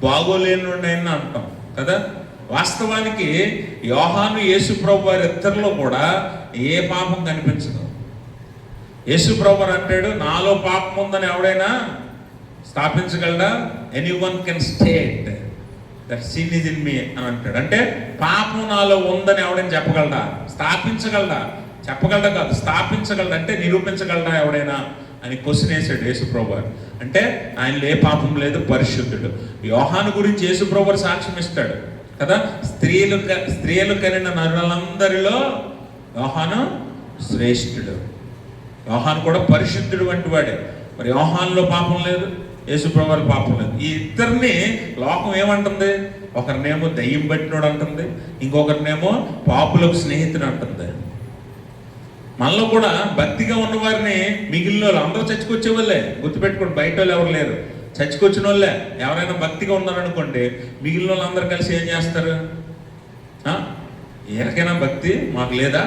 బాగోలేనోడినైనా అంటాం కదా. వాస్తవానికి యోహాను యేసు ప్రభు వారి ఇద్దరిలో కూడా ఏ పాపం కనిపించదు. యేసు ప్రభు వారు అంటాడు, నాలో పాపం ఉందని ఎవడైనా స్థాపించగలడా? Anyone can state that sin is in me అని అంటాడు. అంటే పాపం నాలో ఉందని ఎవడైనా చెప్పగలడా? స్థాపించగలడా? చెప్పగలడా కాదు, స్థాపించగలడా అంటే నిరూపించగలడా ఎవడైనా అని క్వశ్చన్ వేసాడు యేసు ప్రభు వారు. అంటే ఆయనలో ఏ పాపం లేదు, పరిశుద్ధుడు. యోహాను గురించి యేసు ప్రభు వారు సాక్ష్యం ఇస్తాడు కదా. స్త్రీలు కనిన నరులందరిలో యోహాను శ్రేష్ఠుడు. యోహాను కూడా పరిశుద్ధుడు వంటి వాడే. మరి యోహానులో పాపం లేదు, యేసు ప్రభు వారి పాపం లేదు. ఈ ఇద్దరిని లోకం ఏమంటుంది? ఒకరినేమో దయ్యం పట్టినోడు అంటుంది, ఇంకొకరినేమో పాపులకు స్నేహితుడు అంటుంది. మనలో కూడా భక్తిగా ఉన్న వారిని మిగిలిన వాళ్ళు అందరూ చచ్చికొచ్చే వాళ్ళే. గుర్తుపెట్టుకోండి, బయట వాళ్ళు ఎవరు లేరు, చచ్చికొచ్చిన వాళ్ళే. ఎవరైనా భక్తిగా ఉన్నారనుకోండి, మిగిలిన వాళ్ళు అందరూ కలిసి ఏం చేస్తారు? ఎవరికైనా భక్తి మాకు లేదా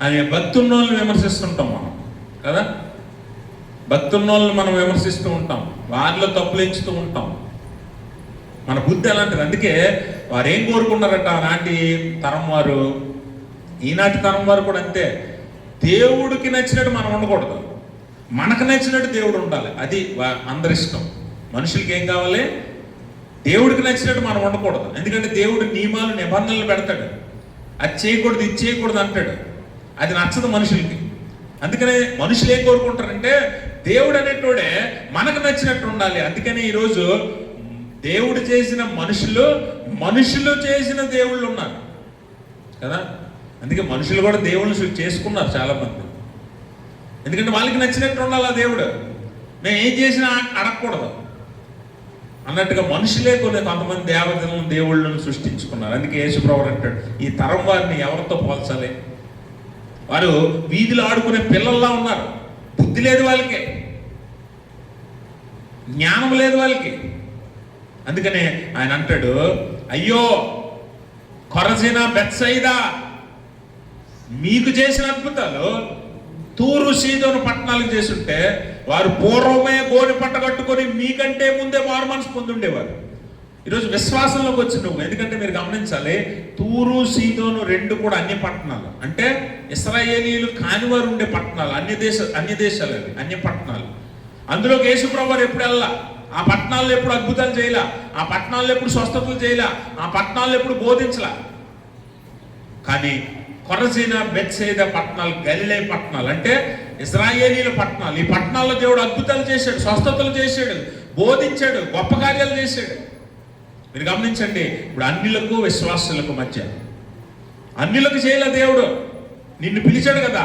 అని భక్తి ఉన్న వాళ్ళని విమర్శిస్తుంటాం మనం కదా. భక్తి ఉన్న వాళ్ళని మనం విమర్శిస్తూ ఉంటాం, వారిలో తప్పులు ఎంచుతూ ఉంటాం. మన బుద్ధి అలాంటిది. అందుకే వారు ఏం కోరుకున్నారట ఆనాటి తరం వారు, ఈనాటి తరం వారు కూడా అంతే. దేవుడికి నచ్చినట్టు మనం ఉండకూడదు, మనకు నచ్చినట్టు దేవుడు ఉండాలి. అది అందరి ఇష్టం. మనుషులకి ఏం కావాలి? దేవుడికి నచ్చినట్టు మనం ఉండకూడదు. ఎందుకంటే దేవుడు నియమాలు, నిబంధనలు పెడతాడు. అది చేయకూడదు, ఇది చేయకూడదు అంటాడు. అది నచ్చదు మనుషులకి. అందుకనే మనుషులు ఏం కోరుకుంటారంటే దేవుడు అనేటోడే మనకు నచ్చినట్టు ఉండాలి. అందుకని ఈరోజు దేవుడు చేసిన మనుషులు చేసిన దేవుళ్ళు ఉన్నారు కదా. అందుకే మనుషులు కూడా దేవుళ్ళని చేసుకున్నారు చాలామంది. ఎందుకంటే వాళ్ళకి నచ్చినట్టు ఉండాలి ఆ దేవుడు. మేము ఏం చేసినా అడగకూడదు అన్నట్టుగా మనుషులే కొంతమంది దేవతలను, దేవుళ్ళను సృష్టించుకున్నారు. అందుకే యేసు ప్రభువు అంటాడు, ఈ తరం వారిని ఎవరితో పోల్చాలి? వారు వీధిలో ఆడుకునే పిల్లల్లా ఉన్నారు. బుద్ధి లేదు వాళ్ళకి, జ్ఞానం లేదు వాళ్ళకి. అందుకనే ఆయన అంటాడు, అయ్యో కొరజీనా, బెత్సయిదా, మీకు చేసిన అద్భుతాలు తూరు సీదోను పట్టణాలకు చేస్తుంటే వారు పూర్వమే గోని పట్ట కట్టుకొని మీకంటే ముందే మారు మనసు పొంది ఉండేవారు. ఈరోజు విశ్వాసంలోకి వచ్చి నువ్వు, ఎందుకంటే మీరు గమనించాలి, తూరు సీదోను రెండు కూడా అన్య పట్టణాలు. అంటే ఇశ్రాయేలీయులు కానివారు ఉండే పట్టణాలు, అన్య దేశాలు, అవి అన్య పట్టణాలు. అందులోకి యేసు ప్రభువు వారు ఎప్పుడు వెళ్ళా, ఆ పట్టణాల్లో ఎప్పుడు అద్భుతాలు చేయలా, ఆ పట్టణాల్లో ఎప్పుడు స్వస్థతలు చేయలా, ఆ పట్టణాల్లో ఎప్పుడు బోధించలా. కానీ కొరజీనా, బెత్సయిదా పట్టణాలు గలిలే పట్టణాలు, అంటే ఇశ్రాయేలీయుల పట్టణాలు. ఈ పట్టణాల్లో దేవుడు అద్భుతాలు చేశాడు, స్వస్థతలు చేశాడు, బోధించాడు, గొప్ప కార్యాలు చేశాడు. మీరు గమనించండి, ఇప్పుడు అన్యులకు విశ్వాసులకు మధ్య, అన్యులకు చేయలే దేవుడు. నిన్ను పిలిచాడు కదా,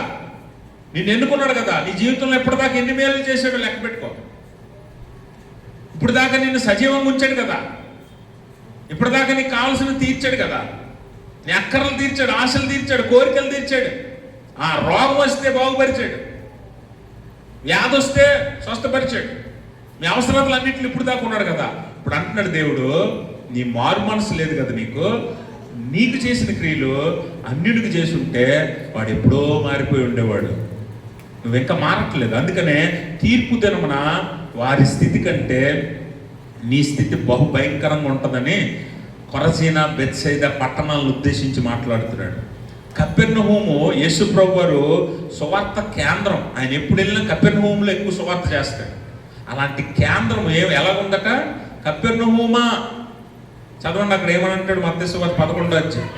నిన్ను ఎన్నుకున్నాడు కదా, నీ జీవితంలో ఎప్పటిదాకా ఎన్ని మేలు చేశాడో లెక్క పెట్టుకో. ఇప్పుడు దాకా నిన్ను సజీవంగా ఉంచాడు కదా, ఇప్పటిదాకా నీకు కావాల్సిన తీర్చాడు కదా, నీ అక్కర్లు తీర్చాడు, ఆశలు తీర్చాడు, కోరికలు తీర్చాడు. ఆ రోగం వస్తే బాగుపరిచాడు, వ్యాధి వస్తే స్వస్థపరిచాడు, మీ అవసరాలు అన్నింటిని ఇప్పుడు దాకా ఉన్నాడు కదా. ఇప్పుడు అంటున్నాడు దేవుడు, నీ మారు మనసు లేదు కదా, నీకు చేసిన క్రియలు అన్నిటికి చేసి ఉంటే వాడు ఎప్పుడో మారిపోయి ఉండేవాడు. నువ్వు ఇంకా మారట్లేదు. అందుకనే తీర్పు దినమున వారి స్థితి కంటే నీ స్థితి బహు భయంకరంగా ఉంటుందని కొరజీనా, బెత్సయిదా పట్టణాలను ఉద్దేశించి మాట్లాడుతున్నాడు. కపెర్నహూము యేసు ప్రభు వారు సువార్త కేంద్రం. ఆయన ఎప్పుడు వెళ్ళినా కపెర్నహూములో ఎక్కువ సువార్త చేస్తాడు. అలాంటి కేంద్రం ఎలాగుందట? కపెర్నహూమా, చదవండి అక్కడ ఏమనంటాడు, మత్తయి సువార్త 11వ అధ్యాయం.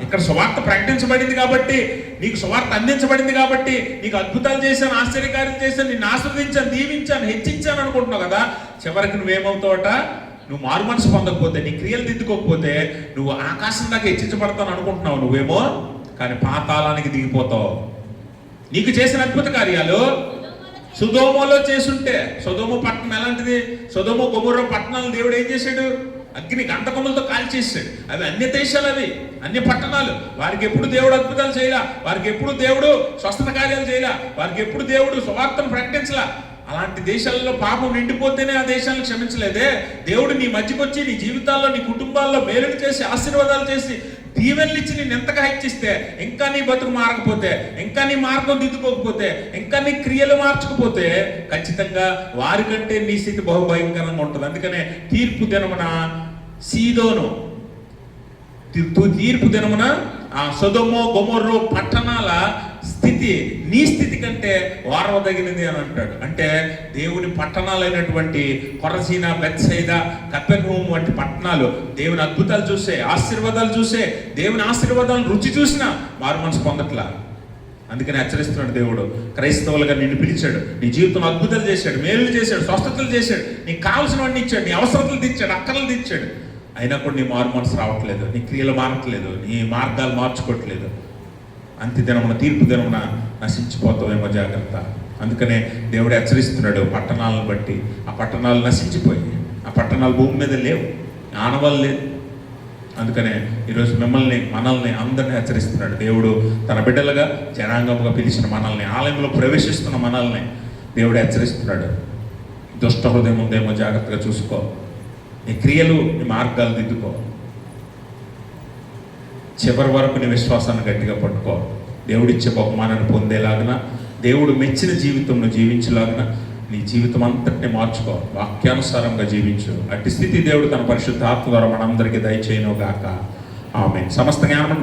ఇక్కడ సువార్త ప్రకటించబడింది కాబట్టి, నీకు సువార్త అందించబడింది కాబట్టి, నీకు అద్భుతాలు చేశాను, ఆశ్చర్యకార్యాలు చేశాను, నిన్ను ఆస్వాదించాను, దీవించాను, హెచ్చించాను అనుకుంటున్నావు కదా. చివరికి నువ్వేమవుతావట? నువ్వు మారు మనసు పొందకపోతే, నీ క్రియలు దిద్దుకోకపోతే నువ్వు ఆకాశం దాకా హెచ్చించబడతాను అనుకుంటున్నావు నువ్వేమో, కానీ పాతాళానికి దిగిపోతావు. నీకు చేసిన అద్భుత కార్యాలు సొదొమలో చేసుంటే, సొదొమ పట్టణం ఎలాంటిది? సొదొమ గొమొర్రా పట్టణాలు దేవుడు ఏం చేశాడు? అగ్ని గంటకములతో కాల్చేసాడు. అవి అన్య దేశాలు, అవి అన్య పట్టణాలు. వారికి ఎప్పుడు దేవుడు అద్భుతాలు చేయలా, వారికి ఎప్పుడు దేవుడు స్వస్థత కార్యాలు చేయలా, వారికి ఎప్పుడు దేవుడు సువార్తను ప్రకటించలా. అలాంటి దేశాలలో పాపం నిండిపోతేనే ఆ దేశాలను క్షమించలేదే. దేవుడు నీ మధ్యకు వచ్చి నీ జీవితాల్లో, నీ కుటుంబాల్లో మేలులు చేసి, ఆశీర్వాదాలు చేసి, దీవెనలు ఇచ్చి నేను ఎంతగా హెచ్చిస్తే, ఇంకా నీ బతుకు మారకపోతే, ఇంకా నీ మార్గం దిద్దుకోకపోతే, ఇంకా నీ క్రియలు మార్చకపోతే, ఖచ్చితంగా వారికంటే నీ స్థితి బహుభయంకరంగా ఉంటుంది. అందుకనే తీర్పు దినమున సీదోను, తీర్పు దినమున ఆ సొదొమ గొమొర్రా పట్టణాల స్థితి నీ స్థితి కంటే వారవదగినది అని అంటాడు. అంటే దేవుని పట్టణాలైనటువంటి కొరసీన, బెత్సైదా, కపెర్నహూము వంటి పట్టణాలు దేవుని అద్భుతాలు చూసే, ఆశీర్వాదాలు చూసే, దేవుని ఆశీర్వాదాలను రుచి చూసినా మారు మనసు పొందట్లా. అందుకని హెచ్చరిస్తున్నాడు దేవుడు. క్రైస్తవులుగా నిన్ను పిలిచాడు, నీ జీవితంలో అద్భుతాలు చేశాడు, మేలులు చేశాడు, స్వస్థతలు చేశాడు, నీకు కావాల్సినవన్నీ ఇచ్చాడు, నీ అవసరతలు తీర్చాడు, అక్కర్లు తీర్చాడు. అయినా కూడా నీ మారు మనసు రావట్లేదు, నీ క్రియలు మారట్లేదు, నీ మార్గాలు మార్చుకోవట్లేదు. అంత్య దినమున, తీర్పు దినమున నశించిపోతావేమో, జాగ్రత్త. అందుకనే దేవుడు హెచ్చరిస్తున్నాడు పట్టణాలను బట్టి. ఆ పట్టణాలు నశించిపోయి, ఆ పట్టణాలు భూమి మీద లేవు, ఆనవాళ్ళు లేదు. అందుకనే ఈరోజు మనల్ని అందరినీ హెచ్చరిస్తున్నాడు దేవుడు. తన బిడ్డలుగా జనాంగముగా పిలిచిన మనల్ని, ఆలయంలో ప్రవేశిస్తున్న మనల్ని దేవుడు హెచ్చరిస్తున్నాడు. దుష్ట హృదయం ఉందేమో జాగ్రత్తగా చూసుకో, నీ క్రియలు, నీ మార్గాలు దిద్దుకో, చివరి వరకు నీ విశ్వాసాన్ని గట్టిగా పట్టుకో. దేవుడిచ్చే బహుమానాన్ని పొందేలాగిన, దేవుడు మెచ్చిన జీవితం నువ్వు జీవించేలాగిన నీ జీవితం అంతటిని మార్చుకో, వాక్యానుసారంగా జీవించు. అట్టి స్థితి దేవుడు తన పరిశుద్ధాత్మ ద్వారా మనందరికీ దయచేయును గాక. ఆమేన్. సమస్త జ్ఞానం